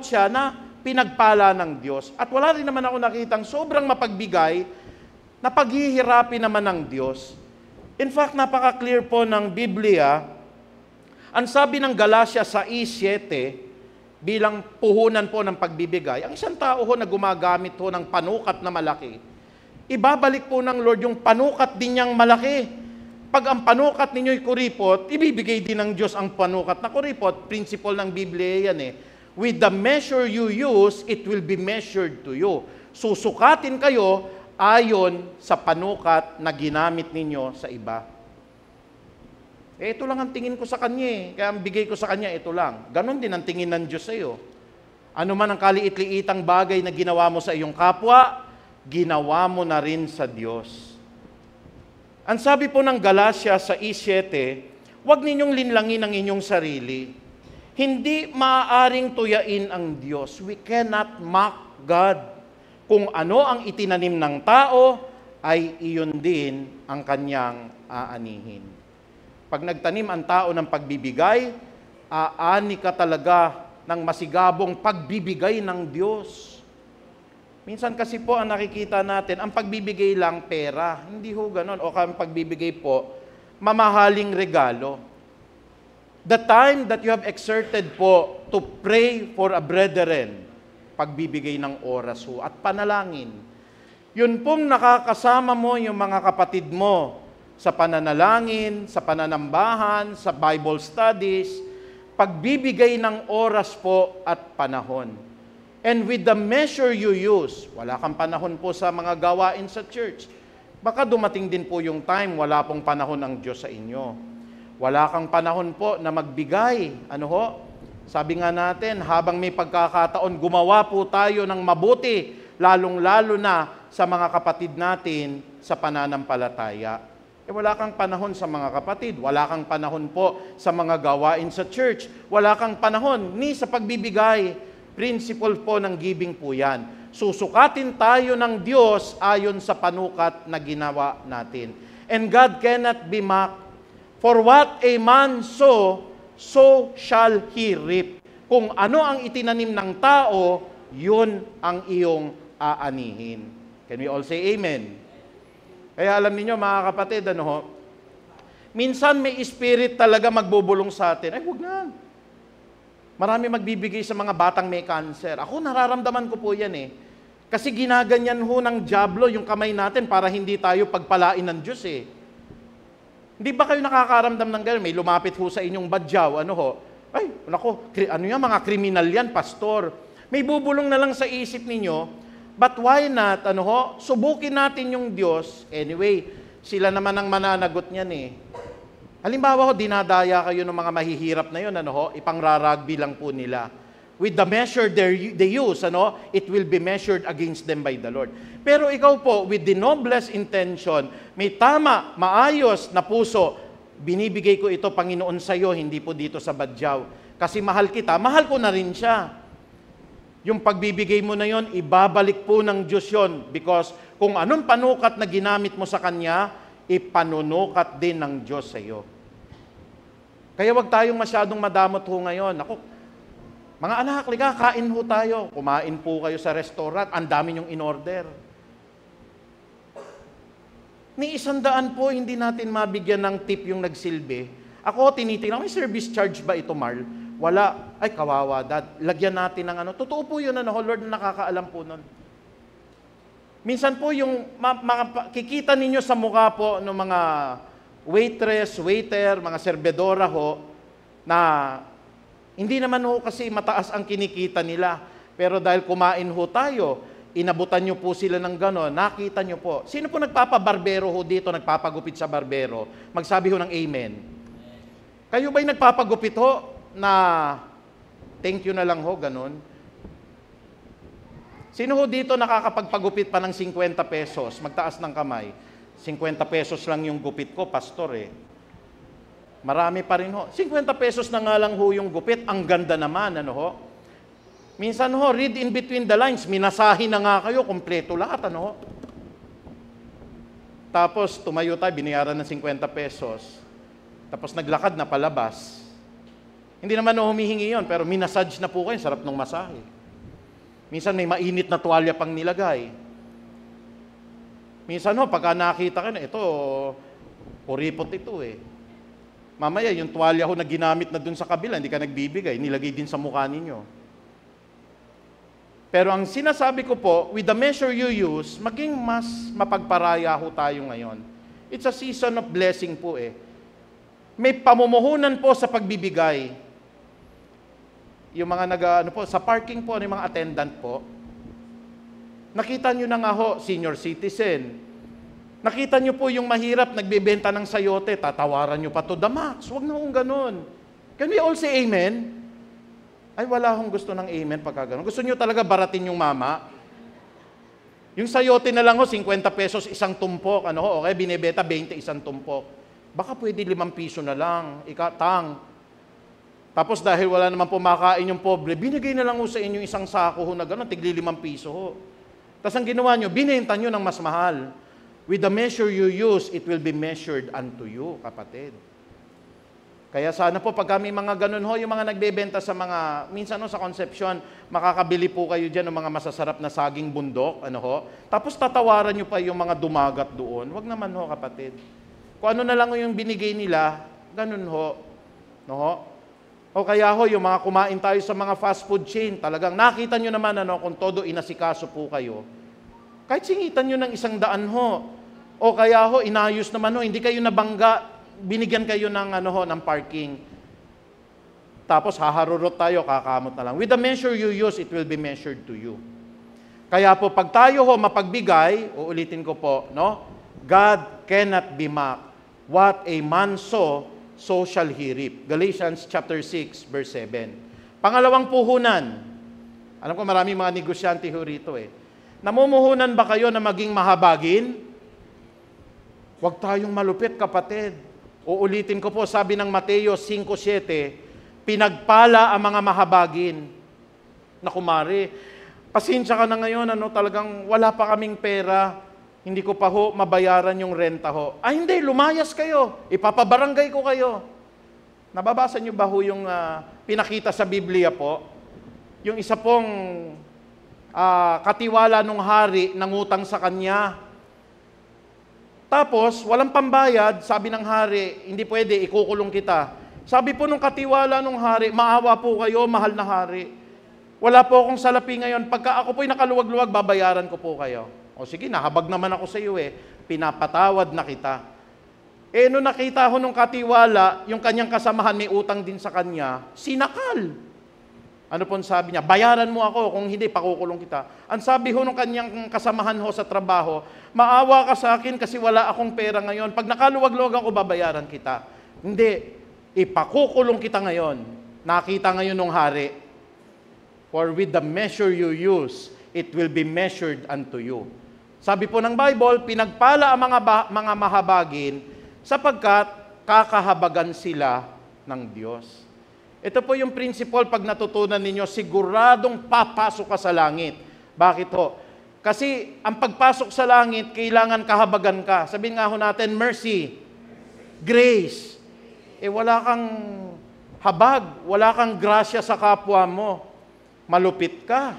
siya na pinagpala ng Diyos. At wala rin naman ako nakitang sobrang mapagbigay na paghihirapi naman ng Diyos. In fact, napaka-clear po ng Biblia. Ang sabi ng Galatia 6:7, bilang puhunan po ng pagbibigay, ang isang tao ho na gumagamit ho ng panukat na malaki, ibabalik po ng Lord yung panukat din niyang malaki. Pag ang panukat ninyo'y kuripot, ibibigay din ng Diyos ang panukat na kuripot. Principle ng Biblia yan With the measure you use, it will be measured to you. Susukatin kayo ayon sa panukat na ginamit ninyo sa iba. Ito lang ang tingin ko sa kanya Kaya ang bigay ko sa kanya, ito lang. Ganon din ang tingin ng Diyos sa iyo. Ano man ang kaliit-liitang bagay na ginawa mo sa iyong kapwa, ginawa mo na rin sa Diyos. Ang sabi po ng Galatia 6:7, huwag ninyong linlangin ang inyong sarili. Hindi maaaring tuyain ang Diyos. We cannot mock God. Kung ano ang itinanim ng tao, ay iyon din ang kanyang aanihin. Pag nagtanim ang tao ng pagbibigay, aani ka talaga ng masigabong pagbibigay ng Diyos. Minsan kasi po ang nakikita natin, ang pagbibigay lang pera. Hindi ho ganon. O ang pagbibigay po, mamahaling regalo. The time that you have exerted po to pray for a brethren, pagbibigay ng oras ho at panalangin, yun pong nakakasama mo yung mga kapatid mo sa pananalangin, sa pananambahan, sa Bible studies, pagbibigay ng oras po at panahon. And with the measure you use, wala kang panahon po sa mga gawain sa church. Baka dumating din po yung time, wala pong panahon ang Diyos sa inyo. Wala kang panahon po na magbigay. Ano ho? Sabi nga natin, habang may pagkakataon, gumawa po tayo ng mabuti, lalong-lalo na sa mga kapatid natin sa pananampalataya. Wala kang panahon sa mga kapatid, wala kang panahon po sa mga gawain sa church, wala kang panahon ni sa pagbibigay. Principle po ng giving po yan. Susukatin tayo ng Diyos ayon sa panukat na ginawa natin. And God cannot be mocked. For what a man sow, so shall he reap. Kung ano ang itinanim ng tao, yun ang iyong aanihin. Can we all say amen? Kaya alam niyo mga kapatid, minsan may spirit talaga magbubulong sa atin. Ay, huwag na. Marami magbibigay sa mga batang may cancer. Ako, nararamdaman ko po yan eh. Kasi ginaganyan ho ng dyablo yung kamay natin para hindi tayo pagpalain ng Diyos eh. Hindi ba kayo nakakaramdam ng gano'n? May lumapit ho sa inyong badyaw, ay, nako, mga kriminal yan, pastor. May bubulong na lang sa isip ninyo, but why not, subukin natin yung Diyos. Anyway, sila naman ang mananagot niyan eh. Halimbawa dinadaya kayo ng mga mahihirap na yun, ipangraragbi lang po nila. With the measure they use, it will be measured against them by the Lord. Pero ikaw po, with the noblest intention, may tama, maayos na puso, binibigay ko ito, Panginoon, sa iyo, hindi po dito sa badyaw. Kasi mahal kita, mahal ko na rin siya. Yung pagbibigay mo na yon, ibabalik po ng Diyos yon. Because kung anong panukat na ginamit mo sa Kanya, ipanunukat din ng Diyos sa iyo. Kaya wag tayong masyadong madamot ho ngayon. Ako, mga anak, liga, kain ho tayo. Kumain po kayo sa restaurant, ang dami niyong in-order. Ni 100 po, hindi natin mabigyan ng tip yung nagsilbi. Ako, tinitingnan, may service charge ba ito, Marl? Wala. Ay, kawawa, Dad. Lagyan natin ng Totoo po yun, Lord, nakakaalam po nun. Minsan po yung kikita ninyo sa mukha po ng mga waitress, waiter, mga serbedora ho, na hindi naman ho kasi mataas ang kinikita nila. Pero dahil kumain ho tayo, inabutan nyo po sila ng gano'n, nakita nyo po. Sino po nagpapabarbero ho dito, nagpapagupit sa barbero? Magsabi ho ng amen. Kayo ba'y nagpapagupit ho na thank you na lang ho, gano'n? Sino ho dito nakakapagpagupit pa ng 50 pesos? Magtaas ng kamay. 50 pesos lang yung gupit ko, pastor eh. Marami pa rin ho. 50 pesos na nga lang ho yung gupit. Ang ganda naman, Minsan ho, read in between the lines. Minasahin na nga kayo, kompleto lahat, Tapos, tumayo tayo, binayaran ng 50 pesos. Tapos, naglakad na palabas. Hindi naman humihingi yon, pero minasage na po kayo, sarap ng masahe. Minsan may mainit na tuwalya pang nilagay. Minsan pagka nakita ka na, ito, kuripot ito eh. Mamaya, yung tuwalya na ginamit na dun sa kabila, hindi ka nagbibigay, nilagay din sa mukha ninyo. Pero ang sinasabi ko po, with the measure you use, maging mas mapagparaya ho tayo ngayon. It's a season of blessing po eh. May pamumuhunan po sa pagbibigay. Yung mga sa parking po, yung mga attendant po, nakita nyo na nga ho, senior citizen. Nakita nyo po yung mahirap, nagbebenta ng sayote, tatawaran nyo pa to the max. Huwag na kong ganun. Can we all say amen? Ay, wala akong gusto ng amen pagka ganun. Gusto nyo talaga baratin yung mama? Yung sayote na lang ho, 50 pesos isang tumpok. Okay, binebeta 20 isang tumpok. Baka pwede 5 piso na lang, ikatang. Tapos dahil wala naman pumakain yung pobre, binigay na lang ho sa inyo isang sako ho na gano'n, tigli 5 piso ho. Tapos ang ginawa nyo, binenta nyo ng mas mahal. With the measure you use, it will be measured unto you, kapatid. Kaya sana po pag kami mga ganun ho, yung mga nagbebenta sa mga, minsan sa Concepcion, makakabili po kayo dyan ng mga masasarap na saging bundok, tapos tatawaran nyo pa yung mga dumagat doon. Wag naman ho, kapatid. Kung ano na lang yung binigay nila, ganun ho. O kaya ho, yung mga kumain tayo sa mga fast food chain, talagang nakita nyo naman kung todo inasikaso po kayo. Kahit singitan nyo ng 100 ho. O kaya ho, inayos naman ho, hindi kayo nabangga, binigyan kayo ng ng parking. Tapos haharurot tayo, kakamot na lang. With the measure you use, it will be measured to you. Kaya po pag tayo ho mapagbigay, uulitin ko po, God cannot be mocked. What a man sow, so shall he reap. Galatians chapter 6 verse 7. Pangalawang puhunan. Alam ko maraming mga negosyante ho rito Namumuhunan ba kayo na maging mahabagin? Huwag tayong malupit, kapatid. Uulitin ko po, sabi ng Mateo 5:7, pinagpala ang mga mahabagin. Naku, Mari, pasensya ka na ngayon, talagang wala pa kaming pera, hindi ko pa ho mabayaran yung renta ho. Hindi, lumayas kayo, ipapabarangay ko kayo. Nababasa niyo ba ho yung pinakita sa Biblia po? Yung isa pong katiwala nung hari nangutang sa kanya. Tapos, walang pambayad, sabi ng hari, hindi pwede, ikukulong kita. Sabi po nung katiwala nung hari, maawa po kayo, mahal na hari. Wala po akong salapi ngayon. Pagka ako po'y nakaluwag-luwag, babayaran ko po kayo. O sige, nahabag naman ako sa iyo pinapatawad na kita. Nung nakita ho nung katiwala, yung kanyang kasamahan may utang din sa kanya, sinakal. Ano pong sabi niya? Bayaran mo ako, kung hindi, pakukulong kita. Ang sabi ho nung kanyang kasamahan ho sa trabaho, maawa ka sa akin kasi wala akong pera ngayon. Pag nakaluwag-luwag ako, babayaran kita. Hindi, ipakukulong kita ngayon. Nakita ngayon nung hari, for with the measure you use, it will be measured unto you. Sabi po ng Bible, pinagpala ang mga mahabagin sapagkat kakahabagan sila ng Diyos. Ito po yung principle pag natutunan ninyo, siguradong papasok ka sa langit. Bakit ho? Kasi ang pagpasok sa langit, kailangan kahabagan ka. Sabihin nga ho natin, mercy, grace. Wala kang habag, wala kang grasya sa kapwa mo. Malupit ka.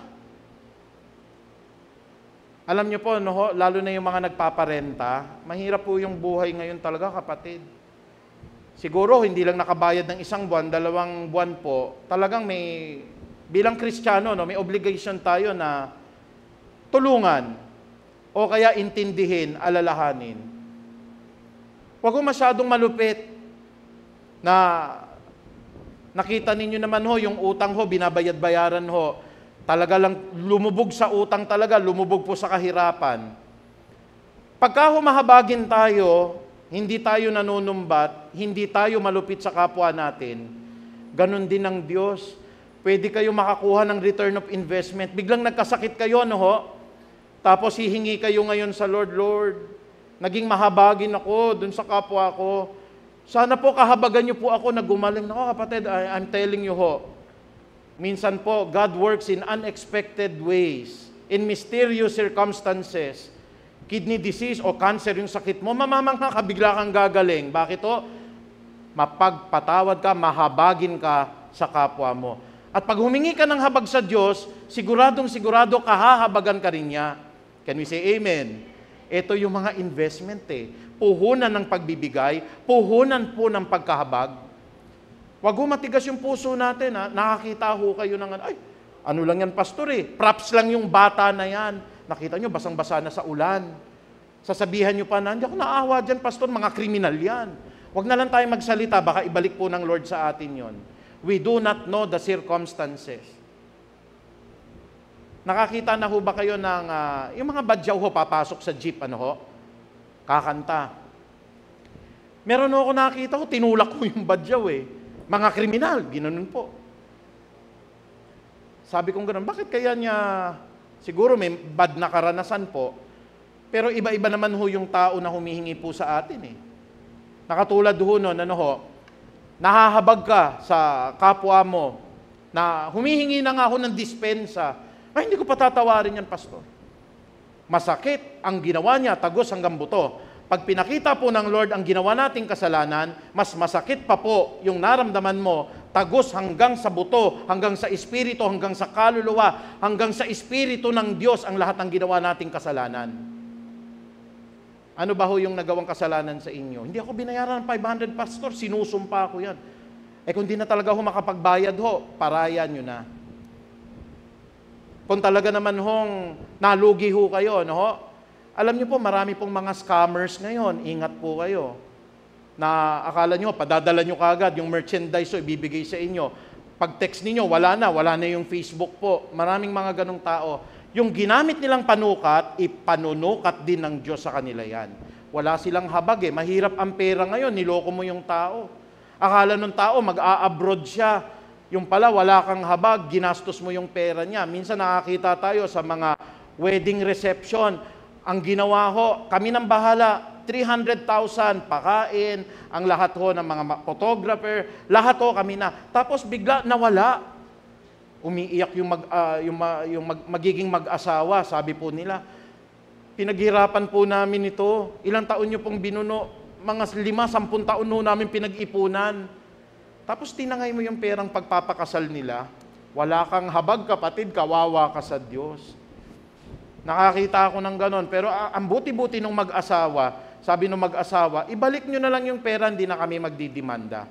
Alam niyo po, lalo na yung mga nagpaparenta, mahirap po yung buhay ngayon talaga, kapatid. Siguro, hindi lang nakabayad ng 1 buwan, 2 buwan po, talagang bilang Kristiyano, may obligation tayo na tulungan o kaya intindihin, alalahanin. Huwag ko masyadong malupit na nakita ninyo naman yung utang binabayad-bayaran talaga lang lumubog sa utang talaga, lumubog po sa kahirapan. Pagka mahabagin tayo, hindi tayo nanunumbat, hindi tayo malupit sa kapwa natin, ganun din ang Diyos. Pwede kayo makakuha ng return of investment. Biglang nagkasakit kayo, tapos hihingi kayo ngayon sa Lord, Lord, naging mahabagin ako dun sa kapwa ko. Sana po kahabagan niyo po ako na gumaling. Nako kapatid, I'm telling you minsan po, God works in unexpected ways, in mysterious circumstances. Kidney disease o cancer yung sakit mo, mamamangha ka, bigla kang gagaling. Bakit mapagpatawad ka, mahabagin ka sa kapwa mo. At pag humingi ka ng habag sa Diyos, siguradong sigurado kahahabagan ka rin niya. Can we say amen? Ito yung mga investment Puhunan ng pagbibigay, puhunan po ng pagkahabag. Wag matigas yung puso natin. Nakakita kayo ng ano lang yan, pastor props lang yung bata na yan. Nakita nyo, basang-basa na sa ulan. Sasabihan nyo pa na, hindi ako naawa dyan, pastor, mga kriminal yan. Huwag na lang tayo magsalita, baka ibalik po ng Lord sa atin yon. We do not know the circumstances. Nakakita na ba kayo ng, yung mga badyaw papasok sa jeep, kakanta. Meron ako nakita tinulak ko yung badyaw Mga kriminal, ginanon po. Sabi kong gano'n, bakit kaya niya, siguro may bad na karanasan po, pero iba-iba naman yung tao na humihingi po sa atin Nakatulad nahahabag ka sa kapwa mo, na humihingi na nga ako ng dispensa, ay hindi ko patatawarin yan, pastor. Masakit ang ginawa niya, tagos hanggang buto. Pag pinakita po ng Lord ang ginawa nating kasalanan, mas masakit pa po yung naramdaman mo, tagos hanggang sa buto, hanggang sa espiritu, hanggang sa kaluluwa, hanggang sa espiritu ng Diyos ang lahat ng ginawa nating kasalanan. Ano ba ho yung nagawang kasalanan sa inyo? Hindi ako binayaran ng 500, pastor, sinusumpa ko yan. Kung di na talaga ho makapagbayad ho, parayan nyo na. Kung talaga naman hong nalugi ho kayo, no ho? Alam niyo po, marami pong mga scammers ngayon. Ingat po kayo. Na akala niyo, padadala niyo kagad yung merchandise o ibibigay sa inyo. Pag text niyo, wala na yung Facebook po. Maraming mga ganong tao. Yung ginamit nilang panukat, ipanunukat din ng Diyos sa kanila yan. Wala silang habag eh. Mahirap ang pera ngayon, niloko mo yung tao. Akala ng tao, mag-a-abroad siya. Yung pala, wala kang habag, ginastos mo yung pera niya. Minsan nakakita tayo sa mga wedding reception. Ang ginawa ho, kami nang bahala, 300,000 pakain, ang lahat ho ng mga photographer, lahat ho kami na. Tapos bigla nawala. Umiiyak yung magiging mag-asawa, sabi po nila. Pinaghirapan po namin ito. Ilang taon nyo pong binuno? Mga 5-10 taon ho namin pinag-ipunan. Tapos tinangay mo yung perang pagpapakasal nila. Wala kang habag, kapatid, kawawa ka sa Diyos. Nakakita ako ng ganon. Pero ang buti-buti nung mag-asawa, sabi nung mag-asawa, ibalik nyo na lang yung pera, hindi na kami magdidimanda.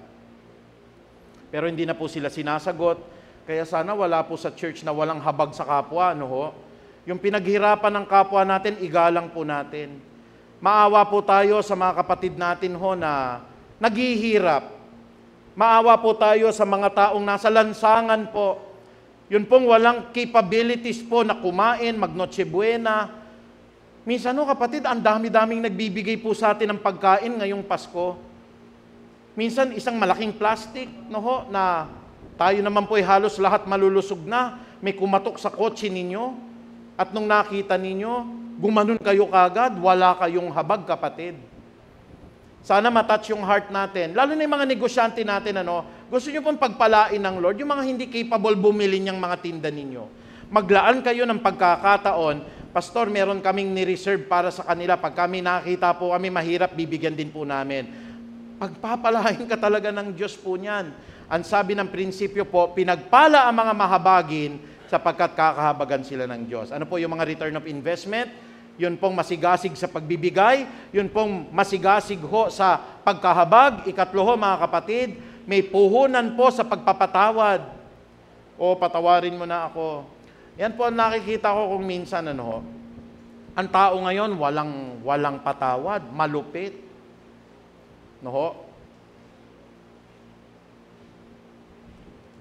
Pero hindi na po sila sinasagot. Kaya sana wala po sa church na walang habag sa kapwa, no ho? Yung pinaghirapan ng kapwa natin, igalang po natin. Maawa po tayo sa mga kapatid natin ho na naghihirap. Maawa po tayo sa mga taong nasa lansangan po. Yun pong walang capabilities po na kumain, mag-Noche Buena. Minsan ho kapatid, ang dami-daming nagbibigay po sa atin ng pagkain ngayong Pasko. Minsan isang malaking plastic, no ho, na tayo naman po ay halos lahat malulusog na. May kumatok sa kotse ninyo. At nung nakita ninyo, gumanon kayo kagad, wala kayong habag kapatid. Sana matouch yung heart natin. Lalo na yung mga negosyante natin, gusto nyo pong pagpalain ng Lord, yung mga hindi capable bumili niyang mga tinda ninyo. Maglaan kayo ng pagkakataon, Pastor, meron kaming ni-reserve para sa kanila. Pag kami nakita po kami mahirap, bibigyan din po namin. Pagpapalain ka talaga ng Diyos po niyan. Ang sabi ng prinsipyo po, pinagpala ang mga mahabagin sapagkat kakahabagan sila ng Diyos. Ano po yung mga return of investment? Yun pong masigasig sa pagbibigay, yun pong masigasig ho sa pagkahabag. Ikatlo ho, mga kapatid, may puhunan po sa pagpapatawad. O, patawarin mo na ako. Yan po ang nakikita ko kung minsan, ang tao ngayon, walang patawad, malupit.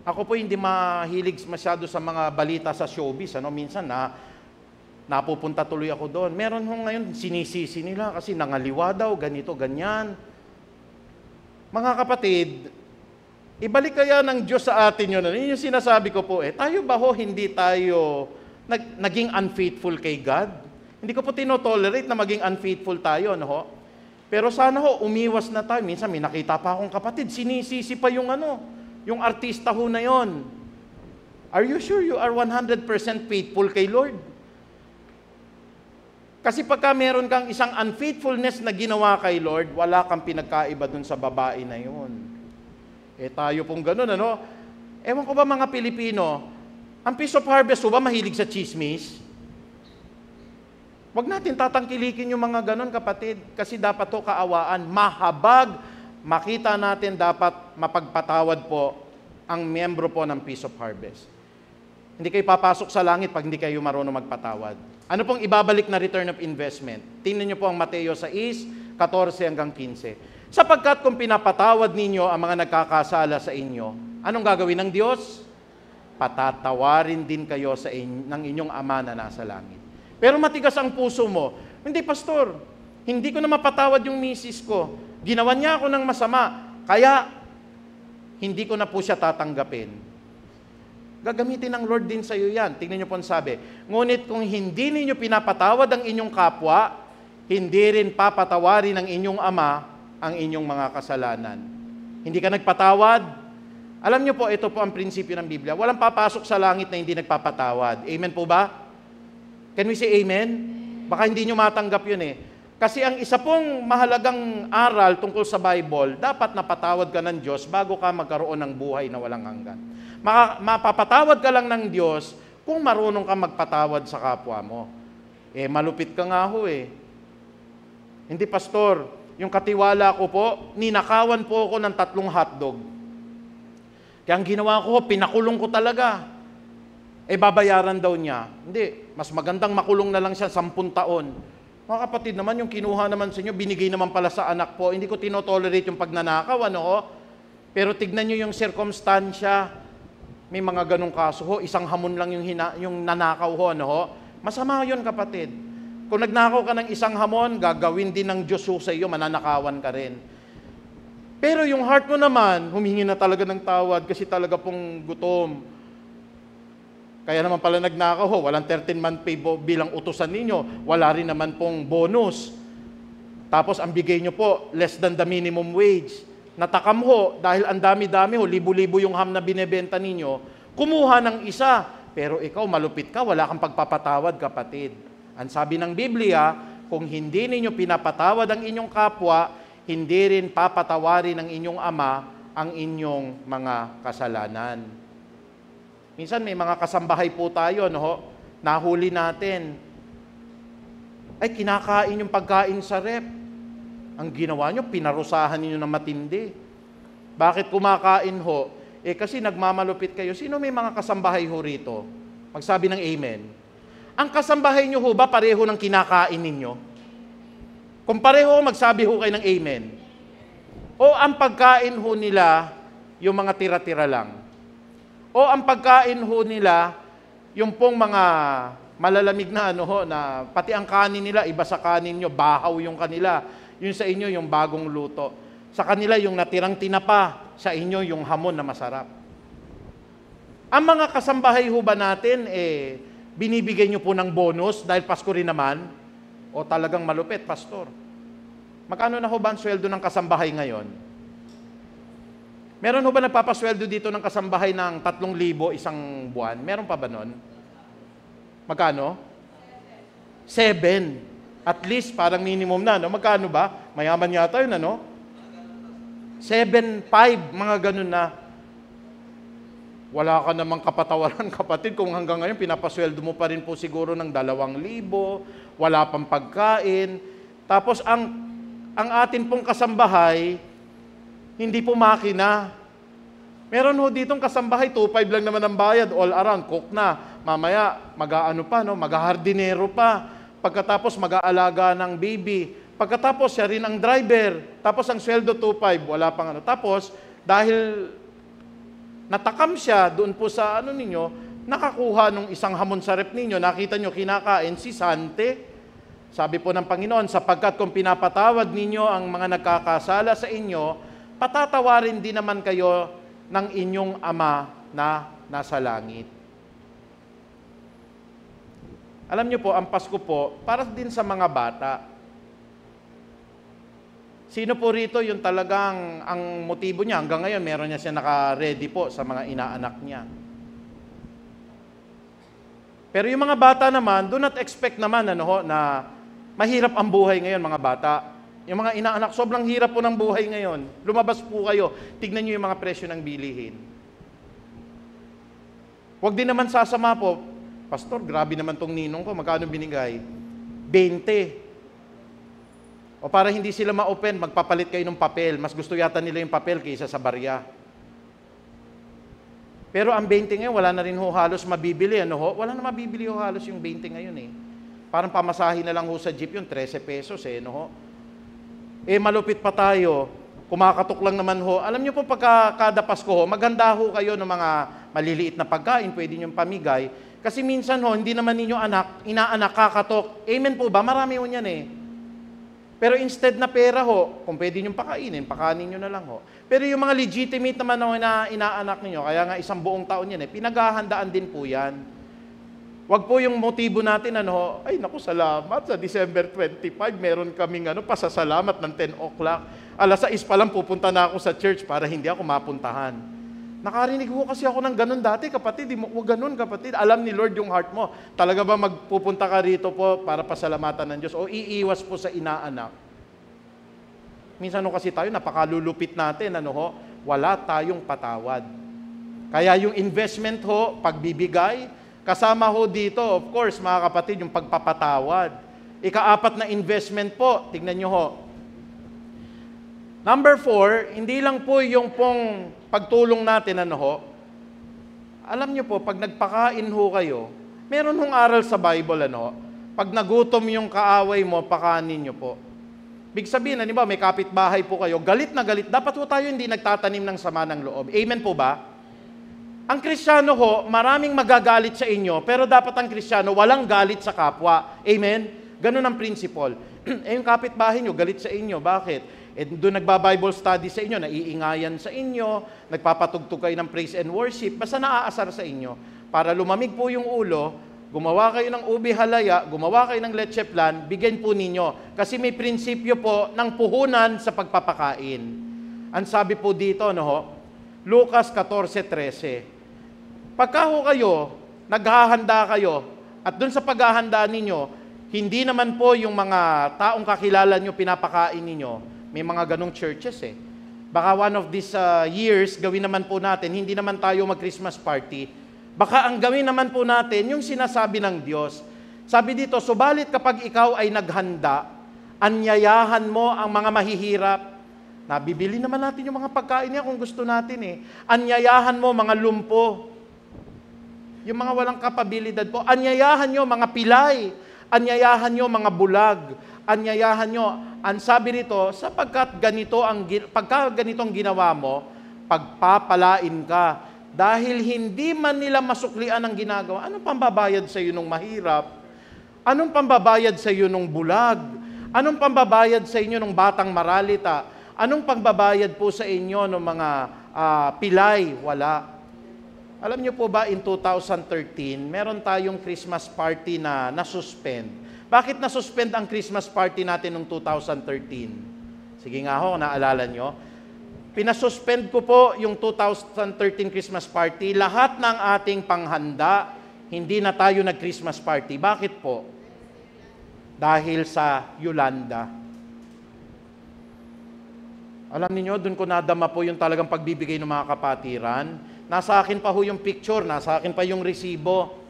Ako po hindi mahilig masyado sa mga balita sa showbiz. Minsan napupunta tuloy ako doon. Meron ho ngayon, sinisisi nila kasi nangaliwa daw, ganito, ganyan. Mga kapatid, ibalik kaya ng Diyos sa atin yun. Yun yung sinasabi ko po tayo ba ho hindi tayo naging unfaithful kay God? Hindi ko po tinotolerate na maging unfaithful tayo, Pero sana ho, umiwas na tayo. Minsan may nakita pa akong kapatid, sinisisi pa yung yung artista ho na yon. Are you sure you are 100% faithful kay Lord? Kasi pagka meron kang isang unfaithfulness na ginawa kay Lord, wala kang pinagkaiba dun sa babae na yun. Tayo pong ganun, Ewan ko ba mga Pilipino, ang Peace of Harvest ba mahilig sa chismis? Huwag natin tatangkilikin yung mga ganun, kapatid, kasi dapat to kaawaan. Mahabag, makita natin dapat mapagpatawad po ang miyembro po ng Peace of Harvest. Hindi kayo papasok sa langit pag hindi kayo marunong magpatawad. Ano pong ibabalik na return of investment? Tingnan niyo po ang Mateo 6, 14 hanggang 15. Sapagkat kung pinapatawad ninyo ang mga nagkakasala sa inyo, anong gagawin ng Diyos? Patatawarin din kayo ng inyong Ama na nasa langit. Pero matigas ang puso mo. Hindi, Pastor, hindi ko na mapatawad yung misis ko. Ginawa niya ako ng masama, kaya hindi ko na po siya tatanggapin. Gagamitin ng Lord din sa iyo yan. Tingnan niyo po ang sabi. Ngunit kung hindi ninyo pinapatawad ang inyong kapwa, hindi rin papatawarin ng inyong Ama ang inyong mga kasalanan. Hindi ka nagpatawad? Alam niyo po, ito po ang prinsipyo ng Biblia. Walang papasok sa langit na hindi nagpapatawad. Amen po ba? Can we say amen? Baka hindi niyo matanggap yun Kasi ang isa pong mahalagang aral tungkol sa Bible, dapat napatawad ka ng Diyos bago ka magkaroon ng buhay na walang hanggan. Mapapatawad ka lang ng Diyos kung marunong ka magpatawad sa kapwa mo. Malupit ka nga ho eh. Hindi, pastor, yung katiwala ko po, ninakawan po ako ng 3 hotdog. Kaya ang ginawa ko, pinakulong ko talaga. Babayaran daw niya. Hindi, mas magandang makulong na lang siya 10 taon. Mga kapatid naman, yung kinuha naman sa inyo, binigay naman pala sa anak po. Hindi ko tinotolerate yung pagnanakaw, ano ho? Pero tignan nyo yung circumstansya. May mga ganong kaso ho, isang hamon lang yung nanakaw ho, ano ho? Masama yun, kapatid. Kung nagnakaw ka ng isang hamon, gagawin din ng Diyos sa iyo, mananakawan ka rin. Pero yung heart mo naman, humingi na talaga ng tawad kasi talaga pong gutom. Kaya naman pala nagnakaw ho, walang 13-month pay bilang utusan ninyo, wala rin naman pong bonus. Tapos ang bigay nyo po, less than the minimum wage. Natakam ho, dahil ang dami-dami ho, libo-libo yung ham na binebenta ninyo, kumuha ng isa. Pero ikaw, malupit ka, wala kang pagpapatawad, kapatid. Ang sabi ng Biblia, kung hindi ninyo pinapatawad ang inyong kapwa, hindi rin papatawarin ng inyong Ama ang inyong mga kasalanan. Minsan may mga kasambahay po tayo, no? Nahuli natin. Kinakain yung pagkain sa rep. Ang ginawa nyo, pinarusahan niyo na matindi. Bakit kumakain ho? Kasi nagmamalupit kayo. Sino may mga kasambahay ho rito? Magsabi ng amen. Ang kasambahay nyo ho ba pareho ng kinakain ninyo? Kung pareho, magsabi ho kayo ng amen. O ang pagkain ho nila, yung mga tira-tira lang. O ang pagkain ho nila, yung pong mga malalamig na na pati ang kanin nila, iba sa kanin nyo, bahaw yung kanila. Yung sa inyo, yung bagong luto. Sa kanila, yung natirang tinapa. Sa inyo, yung hamon na masarap. Ang mga kasambahay ho ba natin, binibigay nyo po ng bonus dahil Pasko rin naman? O talagang malupit, pastor? Magkano na ho ba ang sweldo ng kasambahay ngayon? Meron ho ba nagpapasweldo dito ng kasambahay ng 3,000 isang buwan? Meron pa ba nun? Magkano? 7. At least, parang minimum na. No? Magkano ba? Mayaman yata yun, ano? 7, 5, mga ganun na. Wala ka namang kapatawaran, kapatid, kung hanggang ngayon pinapasweldo mo pa rin po siguro ng 2,000, wala pang pagkain. Tapos ang atin pong kasambahay, hindi po makina. Meron ho ditong kasambahay, 2,500 lang naman ang bayad, all around, cook na. Mamaya, mag-hardinero pa. Pagkatapos, mag-aalaga ng baby. Pagkatapos, siya rin ang driver. Tapos, ang sweldo 2,500, wala pang ano. Tapos, dahil natakam siya doon po sa ninyo, nakakuha nung isang hamon sa rep ninyo, nakita nyo kinakain si Sante. Sabi po ng Panginoon, sapagkat kung pinapatawad ninyo ang mga nagkakasala sa inyo, patatawarin din naman kayo ng inyong Ama na nasa langit. Alam niyo po, ang Pasko po, para din sa mga bata. Sino po rito yung talagang ang motibo niya? Hanggang ngayon, meron niya siya naka-ready po sa mga inaanak niya. Pero yung mga bata naman, do not expect naman na mahirap ang buhay ngayon, mga bata. Yung mga inaanak, sobrang hirap po ng buhay ngayon. Lumabas po kayo, tignan nyo yung mga presyo ng bilihin. Huwag din naman sasama po, Pastor, grabe naman tong ninong ko, magkano binigay? 20. O para hindi sila ma-open, magpapalit kayo ng papel. Mas gusto yata nila yung papel kaysa sa barya. Pero ang 20 ngayon, wala na rin ho halos mabibili. Wala na mabibili ho halos yung 20 ngayon eh. Parang pamasahin na lang ho sa jeep yun, 13 pesos eh. Malupit pa tayo, kumakatok lang naman ho. Alam niyo po kada Pasko ho, maghanda ho kayo ng mga maliliit na pagkain, pwede niyong pamigay. Kasi minsan ho, hindi naman ninyo inaanak, kakatok. Amen po ba? Marami ho yan eh. Pero instead na pera ho, kung pwede niyong pakanin niyo na lang ho. Pero yung mga legitimate naman na inaanak ninyo, kaya nga isang buong taon yan eh, pinaghahandaan din po yan. Wag po yung motibo natin, ay naku, salamat, sa December 25, meron kaming pasasalamat ng 10 o'clock. 6:00 pa lang pupunta na ako sa church para hindi ako mapuntahan. Nakarinig ho kasi ako ng ganun dati, kapatid. Huwag ganun, kapatid. Alam ni Lord yung heart mo. Talaga ba magpupunta ka rito po para pasalamatan ng Diyos o iiwas po sa inaanak? Minsan ho kasi tayo, napakalulupit natin, wala tayong patawad. Kaya yung investment ho, pagbibigay, kasama ho dito, of course, mga kapatid, yung pagpapatawad. Ika-4 na investment po, tignan nyo ho. Number 4, hindi lang po yung pong pagtulong natin, alam nyo po, pag nagpakain ho kayo, meron hong aral sa Bible, pag nagutom yung kaaway mo, pakanin nyo po. Big sabihin, may kapitbahay po kayo, galit na galit, dapat po tayo hindi nagtatanim ng sama ng loob. Amen po ba? Ang Kristiyano ho, maraming magagalit sa inyo, pero dapat ang Kristiyano walang galit sa kapwa. Amen? Ganun ang principle. Yung kapitbahay nyo, galit sa inyo. Bakit? Doon nagba-Bible study sa inyo, naiingayan sa inyo, nagpapatugtog kayo ng praise and worship, basta naaasar sa inyo. Para lumamig po yung ulo, gumawa kayo ng ubi halaya, gumawa kayo ng leche plan, bigyan po ninyo. Kasi may prinsipyo po ng puhunan sa pagpapakain. Ang sabi po dito, Lucas 14:13. Pagka ho kayo, naghahanda kayo, at doon sa paghahanda ninyo, hindi naman po yung mga taong kakilala nyo pinapakain ninyo. May mga ganong churches Baka one of these years, gawin naman po natin, hindi naman tayo mag-Christmas party. Baka ang gawin naman po natin, yung sinasabi ng Diyos. Sabi dito, subalit kapag ikaw ay naghanda, anyayahan mo ang mga mahihirap. Nabibili naman natin yung mga pagkain niya kung gusto natin Anyayahan mo mga lumpo. Yung mga walang kapabilidad po. Anyayahan nyo mga pilay. Anyayahan nyo mga bulag. Anyayahan nyo. Ang sabi rito, sapagkat pagka ganito ang ginawa mo, pagpapalain ka. Dahil hindi man nila masuklian ang ginagawa, anong pambabayad sa iyo nung mahirap? Anong pambabayad sa iyo nung bulag? Anong pambabayad sa inyo nung batang maralita? Anong pambabayad po sa inyo ng mga pilay? Wala. Alam niyo po ba, in 2013, meron tayong Christmas party na nasuspend. Bakit nasuspend ang Christmas party natin noong 2013? Sige nga ho, naalala nyo. Pinasuspend ko po yung 2013 Christmas party. Lahat ng ating panghanda, hindi na tayo nag-Christmas party. Bakit po? Dahil sa Yolanda. Alam niyo, doon ko nadama po yung talagang pagbibigay ng mga kapatiran. Nasa akin pa ho yung picture, nasa akin pa yung resibo.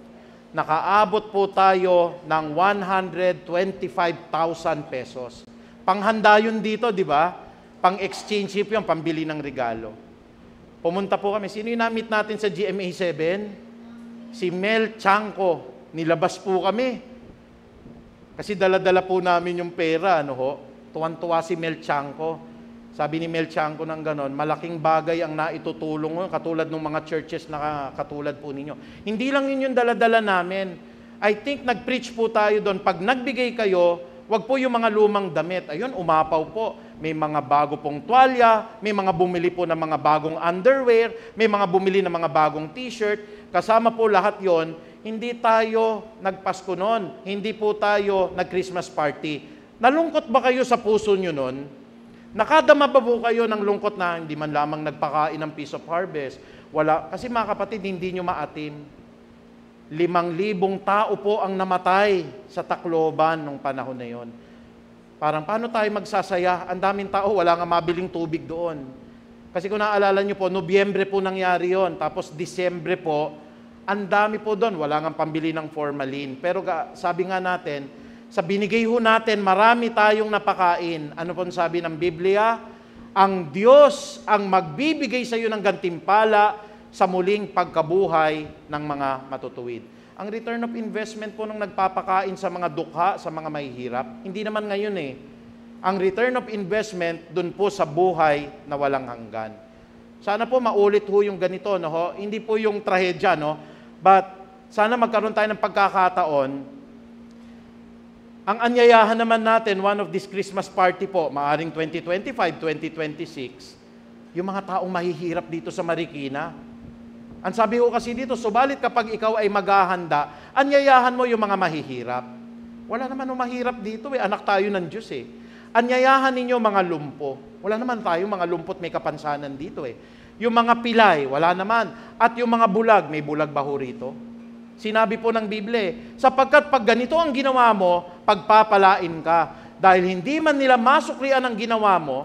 Nakaabot po tayo ng 125,000 pesos. Panghanda yun dito, di ba? Pang-exchange ship yun, pambili ng regalo. Pumunta po kami. Sino yung na-meet natin sa GMA 7? Si Mel Chanco. Nilabas po kami. Kasi dala-dala po namin yung pera. Tuwan-tuwa si Mel Chanco. Sabi ni Mel Chanco ng ganon, malaking bagay ang naitutulong mo, katulad ng mga churches na katulad po ninyo. Hindi lang yun yung dala-dala namin. I think nag-preach po tayo doon. Pag nagbigay kayo, wag po yung mga lumang damit. Ayun, umapaw po. May mga bago pong tuwalya, may mga bumili po ng mga bagong underwear, may mga bumili ng mga bagong t-shirt. Kasama po lahat yon. Hindi tayo nagpasko noon. Hindi po tayo nag-Christmas party. Nalungkot ba kayo sa puso nyo noon? Nakadama ba po kayo ng lungkot na hindi man lamang nagpakain ng Peace of Harvest? Wala. Kasi mga kapatid, hindi nyo maatim. 5,000 tao po ang namatay sa Tacloban nung panahon na yon. Parang paano tayo magsasaya? Ang daming tao, wala nga mabiling tubig doon. Kasi kung naaalala nyo po, Nobyembre po nangyari yon. Tapos Disyembre po, ang dami po doon. Wala nga pambili ng formalin. Pero sabi nga natin, sa binigay ho natin, marami tayong napakain. Ano po sabi ng Biblia? Ang Diyos ang magbibigay sa iyo ng gantimpala sa muling pagkabuhay ng mga matutuwid. Ang return of investment po nung nagpapakain sa mga dukha, sa mga mahihirap, hindi naman ngayon Ang return of investment dun po sa buhay na walang hanggan. Sana po maulit ho yung ganito, Hindi po yung trahedya, But sana magkaroon tayo ng pagkakataon. Ang anyayahan naman natin, one of this Christmas party po, maaring 2025, 2026, yung mga taong mahihirap dito sa Marikina. Ang sabi ko kasi dito, subalit kapag ikaw ay maghahanda, anyayahan mo yung mga mahihirap. Wala naman yung mahirap dito anak tayo ng Diyos Anyayahan ninyo mga lumpo. Wala naman tayo mga lumpot may kapansanan dito Yung mga pilay, wala naman. At yung mga bulag, may bulag ba ho rito? Sinabi po ng Biblia, sapagkat pag ganito ang ginawa mo, pagpapalain ka. Dahil hindi man nila masuklian ang ginawa mo,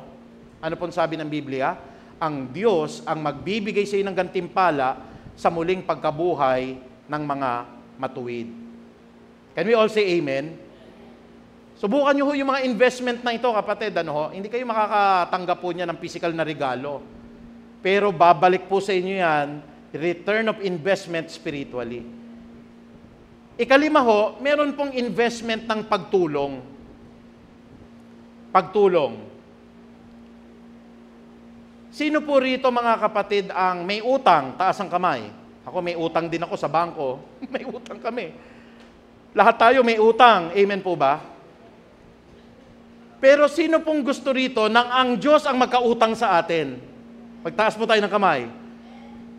ano pong sabi ng Biblia? Ang Diyos ang magbibigay sa iyo ng gantimpala sa muling pagkabuhay ng mga matuwid. Can we all say amen? Subukan nyo ho yung mga investment na ito, kapatid. Hindi kayo makakatanggap po niya ng physical na regalo. Pero babalik po sa inyo yan, return of investment spiritually. Ikalima ho, meron pong investment ng pagtulong. Pagtulong. Sino po rito mga kapatid ang may utang? Taas ang kamay. Ako may utang din ako sa bangko. May utang kami. Lahat tayo may utang. Amen po ba? Pero sino pong gusto rito nang ang Diyos ang magkautang sa atin? Magtaas po tayo ng kamay.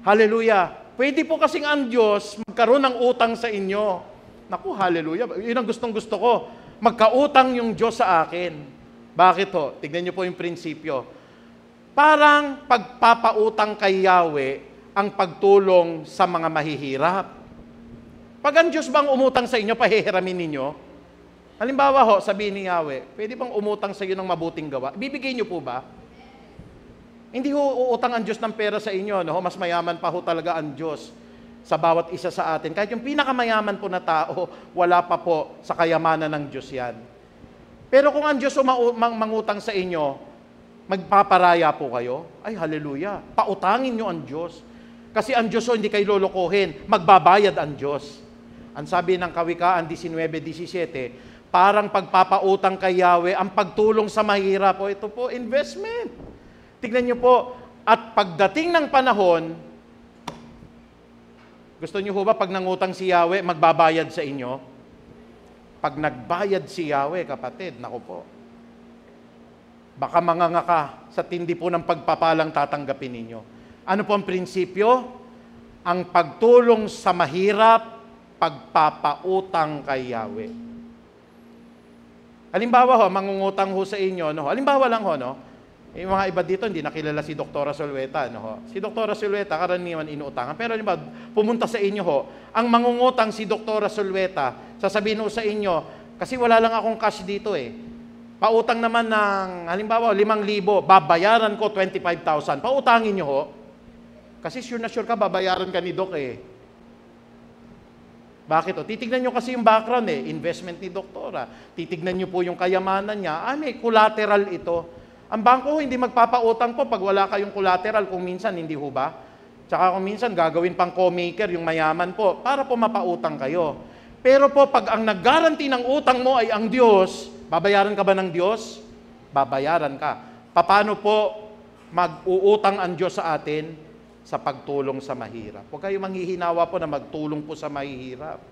Hallelujah. Pwede po kasing ang Diyos magkaroon ng utang sa inyo. Naku, hallelujah. Yun ang gustong-gusto ko. Magkautang yung Diyos sa akin. Bakit ho? Tignan niyo po yung prinsipyo. Parang pagpapautang kay Yahweh ang pagtulong sa mga mahihirap. Pag ang Diyos bang umutang sa inyo, pahihiramin ninyo? Halimbawa ho, sabihin ni Yahweh, pwede bang umutang sa iyo ng mabuting gawa? Bibigay niyo po ba? Hindi ho uutang ang Diyos ng pera sa inyo. No? Mas mayaman pa ho talaga ang Diyos sa bawat isa sa atin. Kahit yung pinakamayaman po na tao, wala pa po sa kayamanan ng Diyos yan. Pero kung ang Diyos mangutang sa inyo, magpaparaya po kayo? Ay, hallelujah. Pautangin nyo ang Diyos. Kasi ang Diyos hindi kayo lolokohin. Magbabayad ang Diyos. Ang sabi ng Kawikaan 19:17, parang pagpapautang kay Yahweh, ang pagtulong sa mahirap. O ito po, investment. Tignan nyo po, at pagdating ng panahon, gusto nyo po ba pag nangutang si Yahweh, magbabayad sa inyo? Pag nagbayad si Yahweh, kapatid, naku po, baka mangangaka sa tindi po ng pagpapalang tatanggapin ninyo. Ano po ang prinsipyo? Ang pagtulong sa mahirap, pagpapautang kay Yahweh. Halimbawa ho, mangungutang ho sa inyo, no? Halimbawa lang ho, no? Yung mga iba dito, hindi nakilala si Dr. Solweta, no? Ho? Si Dr. Solweta, karaniwan inuutangan. Pero halimbawa, pumunta sa inyo ho, ang mangungutang si Dr. Solweta, sasabihin ho sa inyo, kasi wala lang akong cash dito eh. Pautang naman ng, halimbawa, 5,000, babayaran ko 25,000. Pautangin nyo ho. Kasi sure na sure ka, babayaran ka ni Doc eh. Bakit o? Titignan nyo kasi yung background eh, investment ni doktora. Titignan nyo po yung kayamanan niya. May collateral ito. Ang bangko hindi magpapautang po pag wala kayong collateral, kung minsan hindi ho ba? Tsaka kung minsan gagawin pang co-maker yung mayaman po para po mapautang kayo. Pero po pag ang nag-guarantee ng utang mo ay ang Diyos, babayaran ka ba ng Diyos? Babayaran ka. Paano po mag-uutang ang Diyos sa atin? Sa pagtulong sa mahirap. Huwag kayo manghihinawa po na magtulong po sa mahihirap.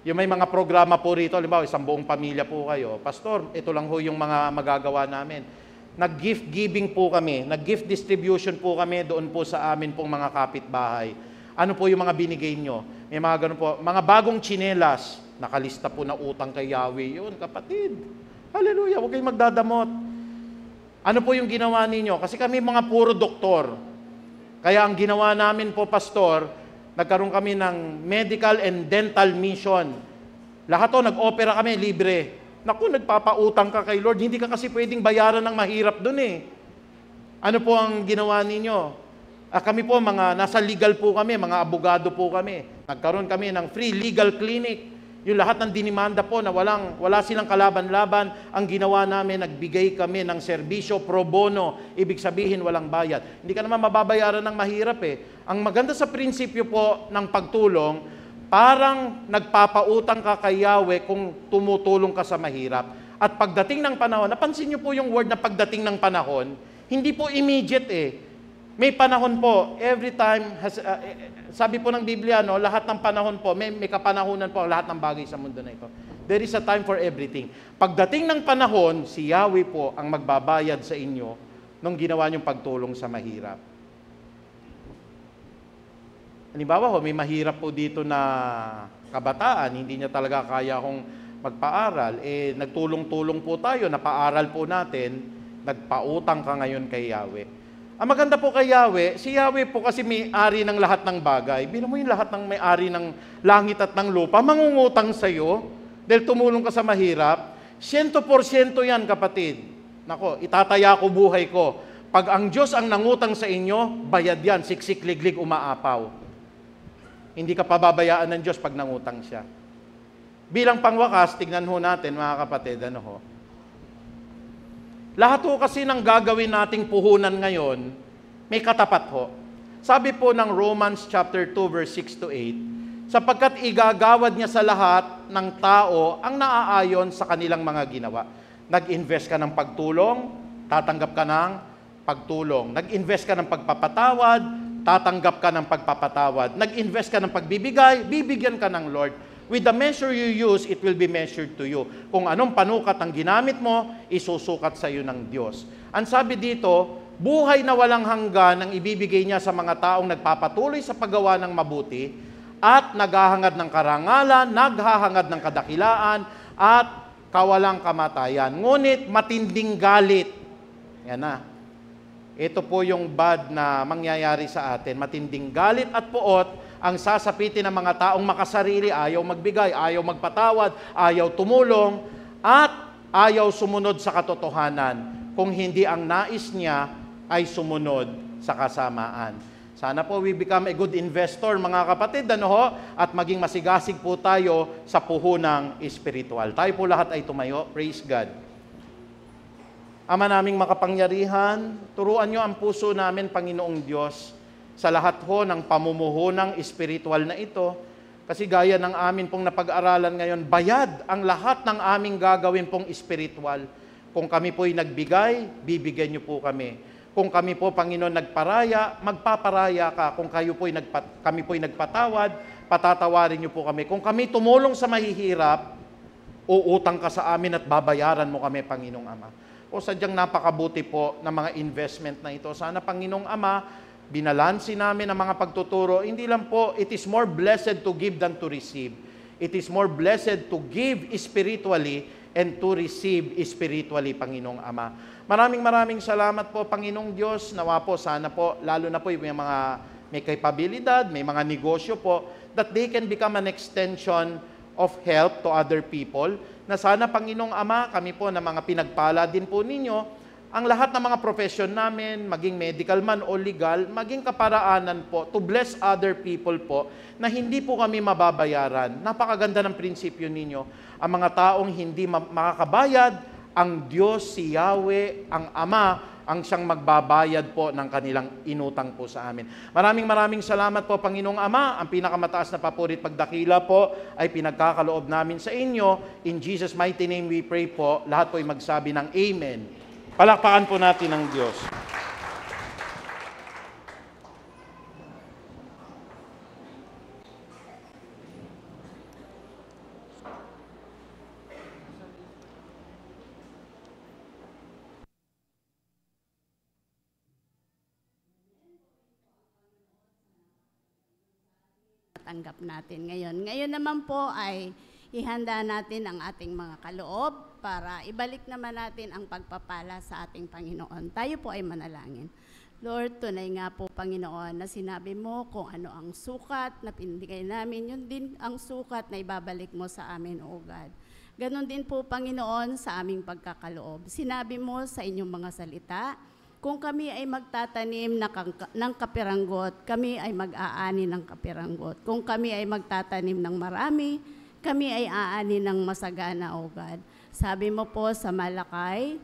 Yung may mga programa po rito, halimbawa, isang buong pamilya po kayo, Pastor, ito lang ho yung mga magagawa namin. Nag-gift giving po kami, nag-gift distribution po kami doon po sa amin pong mga kapitbahay. Ano po yung mga binigay nyo? May mga ganun po, mga bagong tsinelas, nakalista po na utang kay Yahweh. Yun, kapatid. Hallelujah, huwag kayong magdadamot. Ano po yung ginawa ninyo? Kasi kami mga puro doktor. Kaya ang ginawa namin po, Pastor, nagkaroon kami ng medical and dental mission. Lahat to, nag-opera kami, libre. Naku, nagpapautang ka kay Lord. Hindi ka kasi pwedeng bayaran ng mahirap dun eh. Ano po ang ginawa ninyo? Kami po, nasa legal po kami, mga abogado po kami. Nagkaroon kami ng free legal clinic. Yung lahat ng dinimanda po na wala silang kalaban-laban, ang ginawa namin, nagbigay kami ng serbisyo pro bono. Ibig sabihin, walang bayad. Hindi ka naman mababayaran ng mahirap eh. Ang maganda sa prinsipyo po ng pagtulong, parang nagpapautang ka kay Yahweh kung tumutulong ka sa mahirap. At pagdating ng panahon, napansin niyo po yung word na pagdating ng panahon, hindi po immediate eh. May panahon po, every time, sabi po ng Biblia, no, lahat ng panahon po, may kapanahunan po lahat ng bagay sa mundo na ito. There is a time for everything. Pagdating ng panahon, si Yahweh po ang magbabayad sa inyo nung ginawa niyong pagtulong sa mahirap. Halimbawa, may mahirap po dito na kabataan, hindi niya talaga kaya kung magpaaral, nagtulong-tulong po tayo, napaaral po natin, nagpautang ka ngayon kay Yahweh. Ang maganda po kay Yahweh, si Yahweh po kasi may-ari ng lahat ng bagay. Bilang mo yung lahat ng may-ari ng langit at ng lupa, mangungutang sa iyo dahil tumulong ka sa mahirap. 100% yan, kapatid. Nako, itataya ko buhay ko. Pag ang Diyos ang nangutang sa inyo, bayad yan, siksik, liglig, umaapaw. Hindi ka pababayaan ng Diyos pag nangutang siya. Bilang pangwakas, tignan ho natin, mga kapatid, ano ho? Lahat ho kasi ng gagawin nating puhunan ngayon, may katapat ho. Sabi po ng Romans chapter 2 verse 6 to 8, sapagkat igagawad niya sa lahat ng tao ang naaayon sa kanilang mga ginawa. Nag-invest ka ng pagtulong, tatanggap ka ng pagtulong. Nag-invest ka ng pagpapatawad, tatanggap ka ng pagpapatawad. Nag-invest ka ng pagbibigay, bibigyan ka ng Lord. With the measure you use, it will be measured to you. Kung anong panukat ang ginamit mo, isusukat sa iyo ng Diyos. Ang sabi dito, buhay na walang hanggan ang ibibigay niya sa mga taong nagpapatuloy sa paggawa ng mabuti at naghahangad ng karangalan, naghahangad ng kadakilaan at kawalang kamatayan. Ngunit matinding galit. Yan na. Ito po yung bad na mangyayari sa atin. Matinding galit at puot ang sasapitin ng mga taong makasarili, ayaw magbigay, ayaw magpatawad, ayaw tumulong, at ayaw sumunod sa katotohanan kung hindi ang nais niya ay sumunod sa kasamaan. Sana po we become a good investor, mga kapatid, ano ho? At maging masigasig po tayo sa puhunang espiritual. Tayo po lahat ay tumayo. Praise God. Ama naming makapangyarihan, turuan niyo ang puso namin, Panginoong Diyos, sa lahat ho ng pamumuhunang espiritual na ito. Kasi gaya ng amin pong napag-aralan ngayon, bayad ang lahat ng aming gagawin pong espiritual. Kung kami po'y nagbigay, bibigyan niyo po kami. Kung kami po, Panginoon, nagparaya, magpaparaya ka. Kung kami po'y nagpatawad, patatawarin niyo po kami. Kung kami tumulong sa mahihirap, uutang ka sa amin at babayaran mo kami, Panginoong Ama. O sadyang napakabuti po ng mga investment na ito. Sana, Panginoong Ama, binalansi namin ang mga pagtuturo. Hindi lang po, it is more blessed to give than to receive. It is more blessed to give spiritually and to receive spiritually, Panginoong Ama. Maraming salamat po, Panginoong Diyos. Nawa po, sana po, lalo na po yung mga may kapabilidad, may mga negosyo po, that they can become an extension of help to other people. Na sana, Panginoong Ama, kami po na mga pinagpala din po ninyo, ang lahat ng mga profession namin, maging medical man o legal, maging kaparaanan po to bless other people po na hindi po kami mababayaran. Napakaganda ng prinsipyo ninyo. Ang mga taong hindi makakabayad, ang Diyos, si Yahweh, ang Ama, ang siyang magbabayad po ng kanilang inutang po sa amin. Maraming salamat po, Panginoong Ama. Ang pinakamataas na papuri at pagdakila po ay pinagkakaloob namin sa inyo. In Jesus' mighty name we pray po. Lahat po ay magsabi ng Amen. Palakpakan po natin ang Diyos. Tanggap natin ngayon. Ngayon naman po ay ihanda natin ang ating mga kaloob para ibalik naman natin ang pagpapala sa ating Panginoon. Tayo po ay manalangin. Lord, tunay nga po, Panginoon, na sinabi mo kung ano ang sukat na pinigay namin, yun din ang sukat na ibabalik mo sa amin, O God. Ganon din po, Panginoon, sa aming pagkakaloob. Sinabi mo sa inyong mga salita, kung kami ay magtatanim ng kapiranggot, kami ay mag-aani ng kapiranggot. Kung kami ay magtatanim ng marami, kami ay aani ng masagana, O God. Sabi mo po sa Malakay,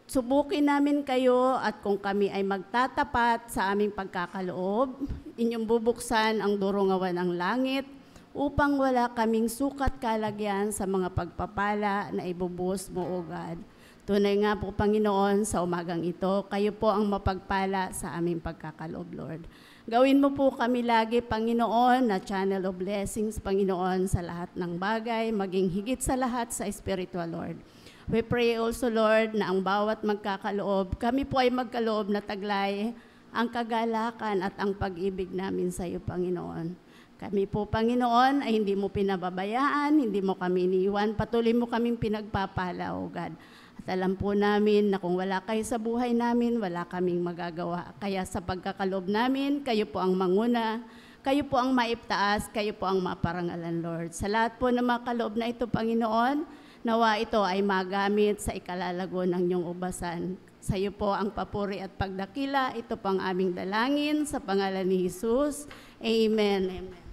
subukin namin kayo at kung kami ay magtatapat sa aming pagkakaloob, inyong bubuksan ang durungawan ng langit upang wala kaming sukat kalagyan sa mga pagpapala na ibubuhos mo, O God. Tunay nga po, Panginoon, sa umagang ito, kayo po ang mapagpala sa aming pagkakaloob, Lord. Gawin mo po kami lagi, Panginoon, na channel of blessings, Panginoon, sa lahat ng bagay, maging higit sa lahat sa spiritual, Lord. We pray also, Lord, na ang bawat magkakaloob, kami po ay magkaloob na taglay ang kagalakan at ang pag-ibig namin sa iyo, Panginoon. Kami po, Panginoon, ay hindi mo pinababayaan, hindi mo kami iniwan, patuloy mo kaming pinagpapala, O God. At alam po namin na kung wala kayo sa buhay namin, wala kaming magagawa. Kaya sa pagkakaloob namin, kayo po ang manguna, kayo po ang maiptaas, kayo po ang maparangalan, Lord. Sa lahat po ng mga kaloob na ito, Panginoon, nawa ito ay magamit sa ikalalago ng inyong ubasan. Sa iyo po ang papuri at pagdakila. Ito po ang aming dalangin sa pangalan ni Jesus. Amen. Amen.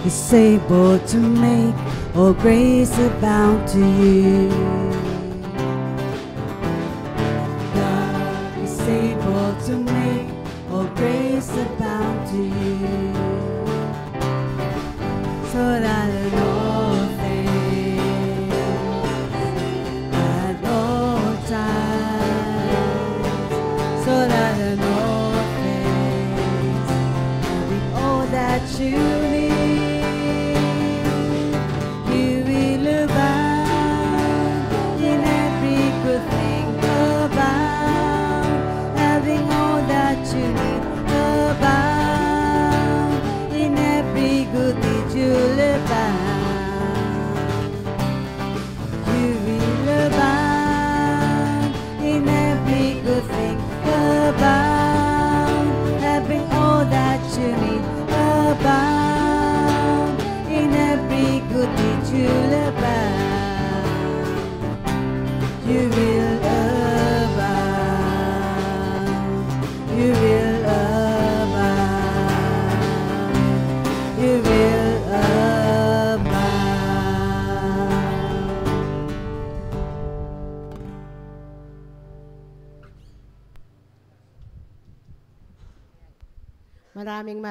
He's able to make all grace abound to you. God is able to make all grace abound to you. So that in all things, at all times, so that in all things, having all that you need.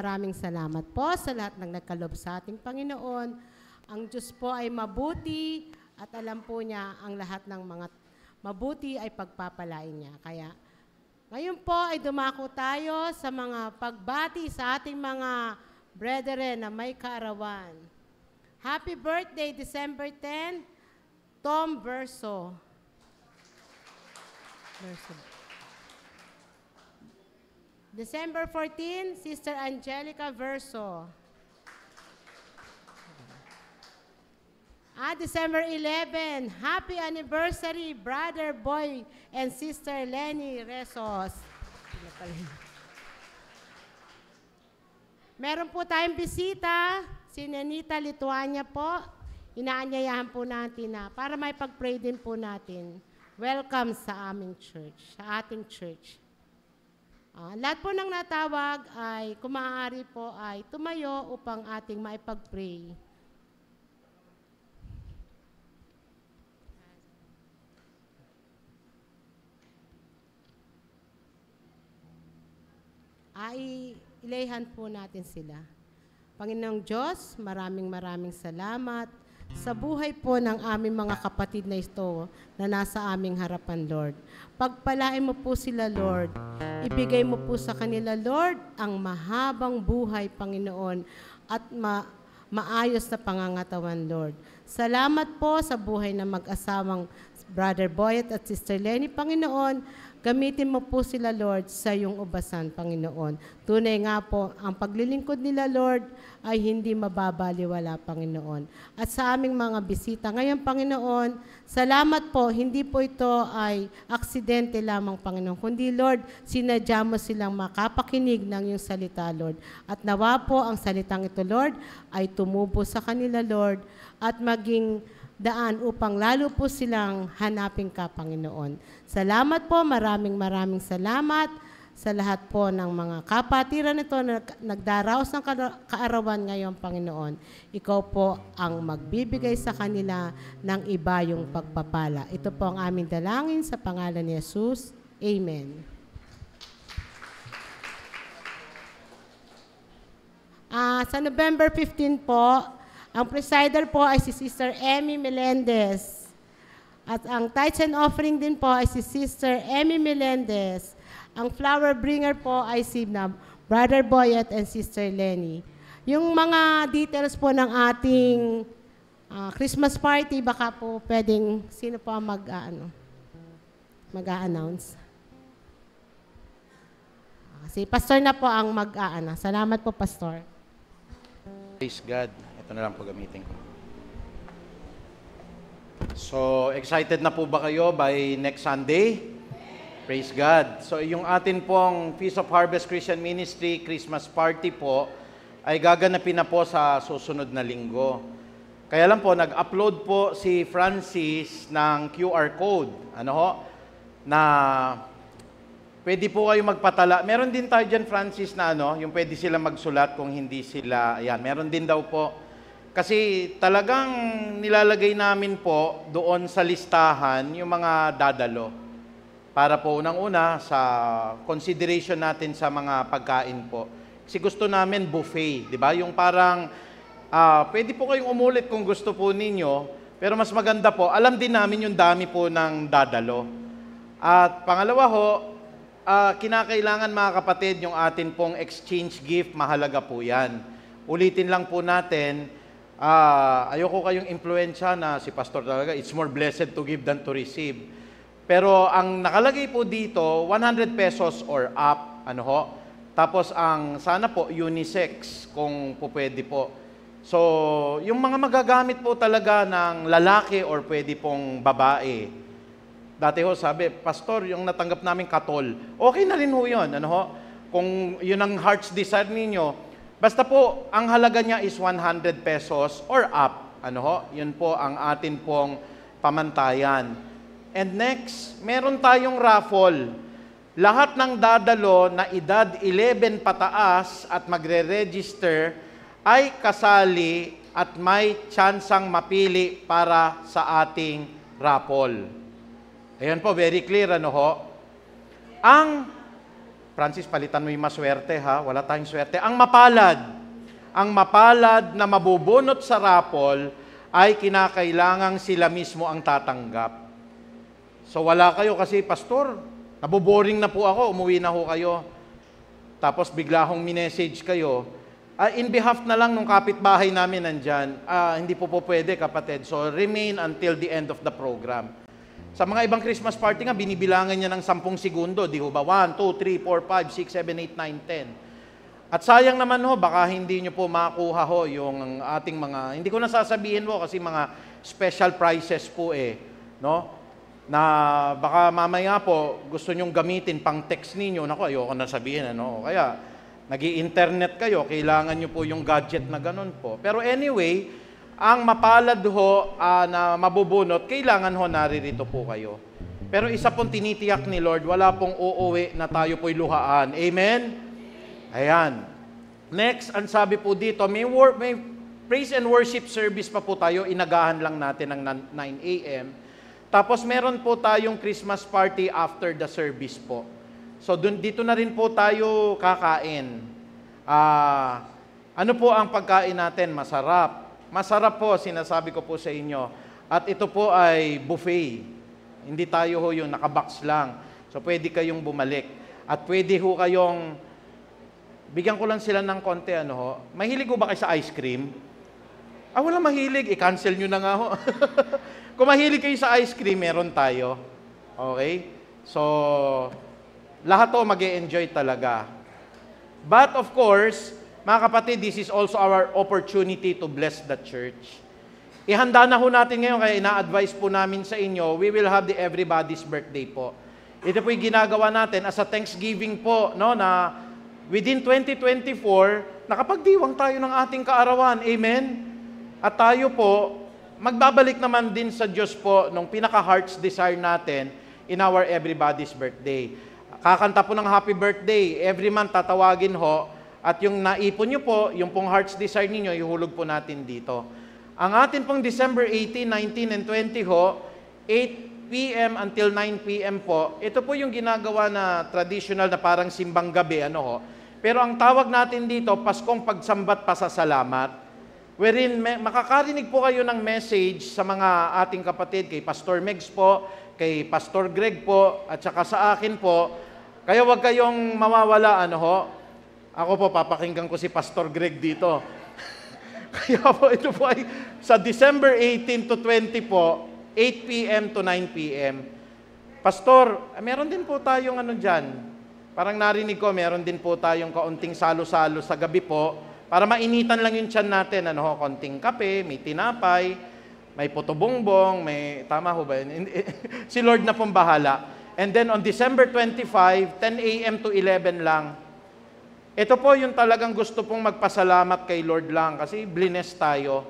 Maraming salamat po sa lahat ng nagkalob sa ating Panginoon. Ang Diyos po ay mabuti at alam po niya ang lahat ng mga mabuti ay pagpapalain niya. Kaya ngayon po ay dumako tayo sa mga pagbati sa ating mga brethren na may kaarawan. Happy birthday, December 10, Tom Verso. December 14, Sister Angelica Verso. December 11, happy anniversary, Brother Boy and Sister Lenny Resos. Meron po tayong bisita, si Nenita Lituania po. Inaanyayahan po natin na para may pag-pray din po natin. Welcome sa aming church, sa ating church. Lahat po ng natawag ay kung maaari po ay tumayo upang ating maipag-pray. Ilayhan po natin sila. Panginoong Diyos, maraming salamat sa buhay po ng aming mga kapatid na ito na nasa aming harapan, Lord. Pagpalain mo po sila, Lord. Ibigay mo po sa kanila, Lord, ang mahabang buhay, Panginoon, at maayos na pangangatawan, Lord. Salamat po sa buhay ng mag-asawang Brother Boyet at Sister Lenny, Panginoon. Gamitin mo po sila, Lord, sa iyong ubasan, Panginoon. Tunay nga po, ang paglilingkod nila, Lord, ay hindi mababaliwala, Panginoon. At sa aming mga bisita ngayon, Panginoon, salamat po, hindi po ito ay aksidente lamang, Panginoon, kundi, Lord, sinadya mo silang makapakinig ng iyong salita, Lord. At nawa po ang salitang ito, Lord, ay tumubo sa kanila, Lord, at maging daan upang lalo po silang hanapin ka, Panginoon. Salamat po, maraming salamat sa lahat po ng mga kapatiran nito na nagdaraos ng kaarawan ngayon, Panginoon. Ikaw po ang magbibigay sa kanila ng iba yung pagpapala. Ito po ang aming dalangin sa pangalan ni Jesus. Amen. Sa November 15 po, ang presider po ay si Sister Emmy Melendez. At ang tithes and offering din po ay si Sister Emmy Melendez. Ang flower bringer po ay si Brother Boyet and Sister Lenny. Yung mga details po ng ating Christmas party, baka po pwedeng sino po ang mag-a-announce. Si Pastor na po ang Salamat po, Pastor. Praise God. Ito na lang po gamitin ko. So, excited na po ba kayo by next Sunday? Praise God. So, yung atin pong Feast of Harvest Christian Ministry Christmas Party po ay gaganapin na po sa susunod na linggo. Kaya lang po, nag-upload po si Francis ng QR code. Na pwede po kayo magpatala. Meron din tayo dyan, Francis, na yung pwede sila magsulat kung hindi sila, meron din daw po. Kasi talagang nilalagay namin po doon sa listahan yung mga dadalo. Para po unang-una sa consideration natin sa mga pagkain po. Kasi gusto namin buffet, di ba? Yung parang, pwede po kayong umulit kung gusto po ninyo, pero mas maganda po, alam din namin yung dami po ng dadalo. At pangalawa ho, kinakailangan mga kapatid, yung atin pong exchange gift, mahalaga po yan. Ulitin lang po natin, ayoko kayong impluensya na si Pastor talaga, it's more blessed to give than to receive. Pero ang nakalagay po dito, 100 pesos or up, tapos ang sana po, unisex, kung po pwede po. So, yung mga magagamit po talaga ng lalaki or pwede pong babae, dati ho, sabi, Pastor, yung natanggap namin katol, okay na rin ho yun. Kung yun ang heart's desire ninyo, basta po, ang halaga niya is 100 pesos or up. Yun po ang atin pong pamantayan. And next, meron tayong raffle. Lahat ng dadalo na edad 11 pataas at magre-register ay kasali at may tsansang mapili para sa ating raffle. Ayan po, very clear, Francis, palitan mo yung maswerte, ha? Wala tayong swerte. Ang mapalad na mabubunot sa raffle ay kinakailangang sila mismo ang tatanggap. So wala kayo kasi, Pastor, naboboring na po ako, umuwi na ho kayo. Tapos bigla hong minessage kayo. In behalf na lang ng kapitbahay namin nandyan, hindi po pwede, kapatid. So remain until the end of the program. Sa mga ibang Christmas party nga, binibilangan niya ng 10 segundo, di ho ba? 1, 2, 3, 4, 5, 6, 7, 8, 9, 10. At sayang naman ho, baka hindi nyo po makuha ho yung ating mga, hindi ko na sasabihin ho kasi mga special prizes po na baka mamaya po gusto nyong gamitin pang text ninyo, naku, ayoko na sabihin, kaya nag-i-internet kayo, kailangan nyo po yung gadget na ganun po. Pero anyway, ang mapalad ho na mabubunot, kailangan ho naririto po kayo. Pero isa pong tinitiyak ni Lord, wala pong uuwi na tayo po'y luhaan. Amen? Ayan. Next, ang sabi po dito, may praise and worship service pa po tayo, inagahan lang natin ng 9 a.m. Tapos meron po tayong Christmas party after the service po. So dito na rin po tayo kakain. Ano po ang pagkain natin? Masarap. Masarap po, sinasabi ko po sa inyo. At ito po ay buffet. Hindi tayo ho yung nakabox lang. So pwede kayong bumalik. At pwede ho kayong, bigyan ko lang sila ng konti, mahilig ho ba kayo sa ice cream? Wala mahilig, i-cancel nyo na nga ho. Kung mahilig kayo sa ice cream, meron tayo. Okay? So, lahat ho mag-e-enjoy talaga. But of course, mga kapatid, this is also our opportunity to bless the church. Ihanda na ho natin ngayon, kaya ina-advise po namin sa inyo, we will have the everybody's birthday po. Ito po yung ginagawa natin as a Thanksgiving po, na within 2024, nakapagdiwang tayo ng ating kaarawan. Amen? At tayo po, magbabalik naman din sa Diyos po nung pinaka-heart's desire natin in our everybody's birthday. Kakanta po ng happy birthday. Every month tatawagin ho. At yung naipon nyo po, yung pong heart's desire ninyo, ihulog po natin dito. Ang atin pong December 18, 19, and 20 ho, 8 p.m. until 9 p.m. po, ito po yung ginagawa na traditional na parang simbang gabi, Pero ang tawag natin dito, Paskong Pagsambat Pasasalamat, wherein makakarinig po kayo ng message sa mga ating kapatid, kay Pastor Megs po, kay Pastor Greg po, at saka sa akin po. Kaya wag kayong mawawala, Ako po, papakinggan ko si Pastor Greg dito. Kaya po, ito po ay sa December 18 to 20 po, 8 p.m. to 9 p.m. Pastor, meron din po tayong dyan, parang narinig ko, meron din po tayong kaunting salo-salo sa gabi po, para mainitan lang yung tiyan natin, ano ho, konting kape, may tinapay, may puto-bongbong, may, tama ho ba yun? Si Lord na pong bahala. And then on December 25, 10 a.m. to 11 lang, ito po yung talagang gusto pong magpasalamat kay Lord lang kasi blessed tayo.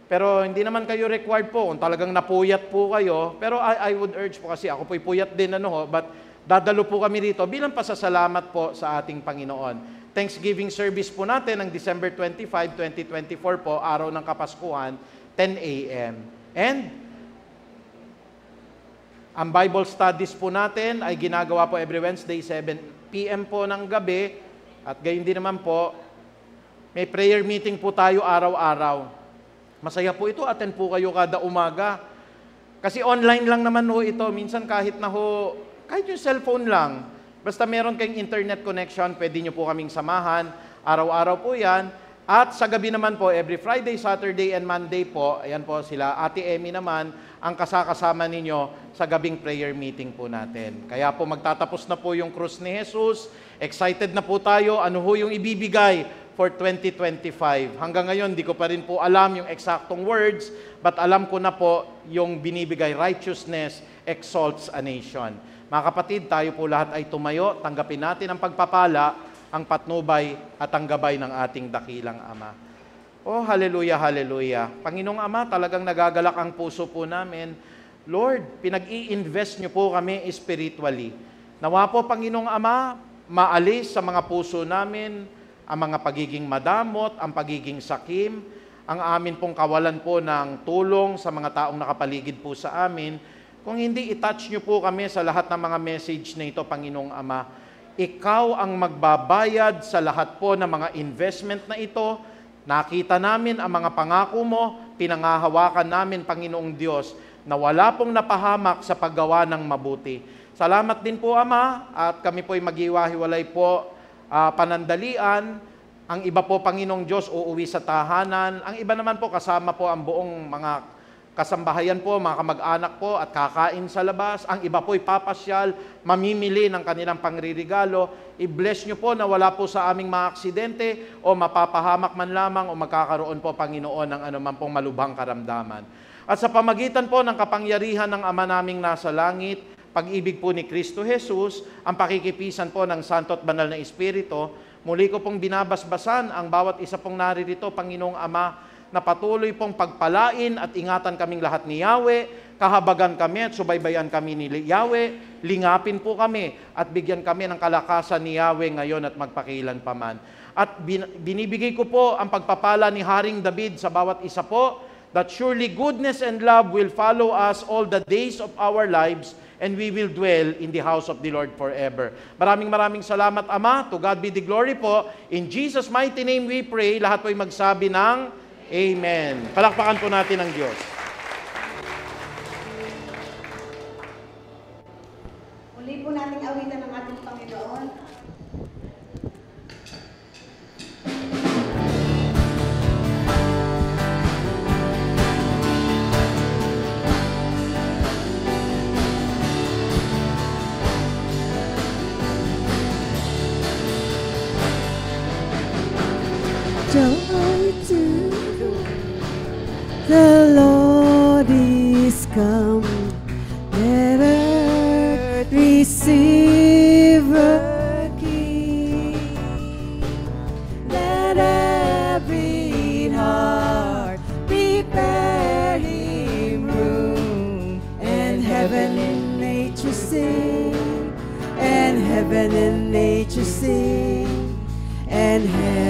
Pero hindi naman kayo required po kung talagang napuyat po kayo. Pero I would urge po kasi ako po'y puyat din but dadalo po kami rito bilang pasasalamat po sa ating Panginoon. Thanksgiving service po natin ng December 25, 2024 po, araw ng Kapaskuhan, 10 a.m. And ang Bible studies po natin ay ginagawa po every Wednesday, 7 p.m. po ng gabi. At gayon din naman po, may prayer meeting po tayo araw-araw. Masaya po ito, attend po kayo kada umaga. Kasi online lang naman ho ito. Minsan kahit yung cellphone lang. Basta meron kayong internet connection, pwede nyo po kaming samahan. Araw-araw po yan. At sa gabi naman po, every Friday, Saturday, and Monday po, ayan po sila, Ate Emmy naman, ang kasama ninyo sa gabing prayer meeting po natin. Kaya po magtatapos na po yung krus ni Jesus. Excited na po tayo. Ano ho yung ibibigay for 2025? Hanggang ngayon, di ko pa rin po alam yung eksaktong words, but alam ko na po yung binibigay, righteousness exalts a nation. Mga kapatid, tayo po lahat ay tumayo. Tanggapin natin ang pagpapala, ang patnubay at ang gabay ng ating dakilang Ama. Oh, hallelujah, hallelujah. Panginoong Ama, talagang nagagalak ang puso po namin. Lord, pinag-i-invest niyo po kami spiritually. Nawa po, Panginoong Ama, maalis sa mga puso namin ang mga pagiging madamot, ang pagiging sakim, ang amin pong kawalan po ng tulong sa mga taong nakapaligid po sa amin. Kung hindi, itouch niyo po kami sa lahat ng mga message na ito, Panginoong Ama. Ikaw ang magbabayad sa lahat po ng mga investment na ito. Nakita namin ang mga pangako mo, pinangahawakan namin, Panginoong Diyos, na wala pong napahamak sa paggawa ng mabuti. Salamat din po, Ama, at kami po'y mag-iwahiwalay po panandalian. Ang iba po, Panginoong Diyos, uuwi sa tahanan. Ang iba naman po, kasama po ang buong mga kasambahayan po, mga kamag-anak po, at kakain sa labas. Ang iba po'y papasyal, mamimili ng kanilang pangririgalo. I-bless nyo po na wala po sa aming mga aksidente o mapapahamak man lamang o magkakaroon po, Panginoon, ng anuman pong malubhang karamdaman. At sa pamagitan po ng kapangyarihan ng Ama naming nasa langit, pag-ibig po ni Kristo Jesus, ang pakikipisan po ng Santo at Banal na Espiritu, muli ko pong binabasbasan ang bawat isa pong naririto, Panginoong Ama, na patuloy pong pagpalain at ingatan kaming lahat ni Yahweh, kahabagan kami at subaybayan kami ni Yahweh, lingapin po kami at bigyan kami ng kalakasan ni Yahweh ngayon at magpakilan paman. At binibigay ko po ang pagpapala ni Haring David sa bawat isa po, that surely goodness and love will follow us all the days of our lives, and we will dwell in the house of the Lord forever. Maraming salamat, Ama. To God be the glory po. In Jesus' mighty name we pray. Lahat po'y magsabi ng Amen. Palakpakan po natin ang Diyos. Muli po nating awitan ng ating Panginoon. Joy to the Lord is come. Let earth receive her King. Let every heart prepare Him room, and heaven and nature sing, and heaven and nature sing, and heaven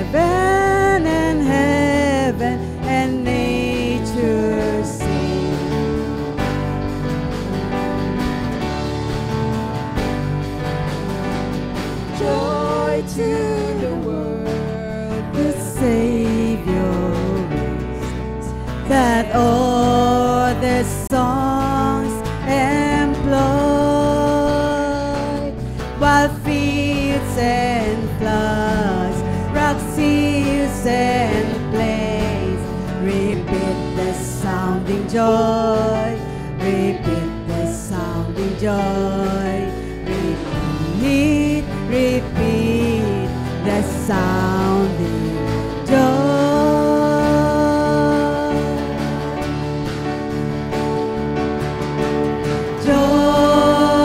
and nature sing. Joy to the world, the Savior reigns, that all the songs employ, while fields and floods, rocks, hills and plains, repeat the sounding joy, repeat the sounding joy, repeat, repeat. resounding joy. Joy,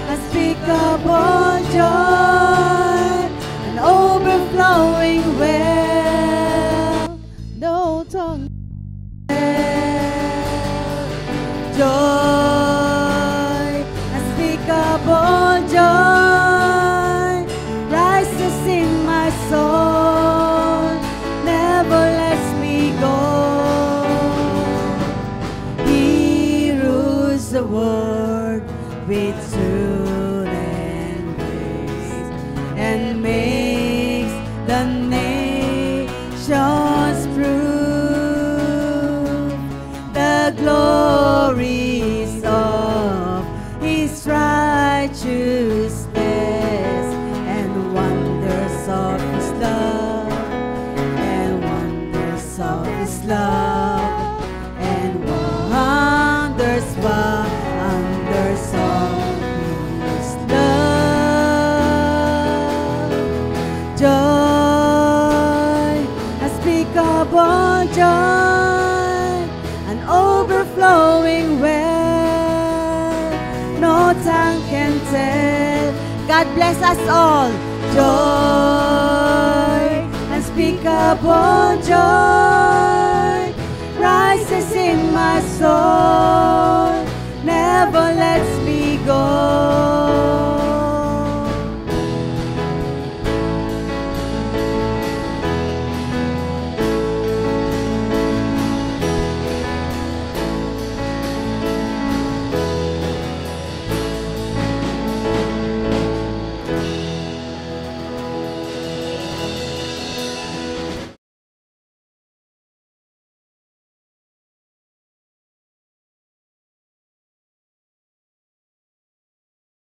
unspeakable joy, an overflowing well, no tongue. Joy, unspeakable joy, rises in my soul, never lets me go. He rules the world with truth and grace, and makes the nations prove the glories of His righteousness, and wonders of His love, and wonders of His love, and wonders of His love. Joy, unspeakable joy, an overflowing well, no tongue can tell. God bless us all. Joy, unspeakable joy, rises in my soul,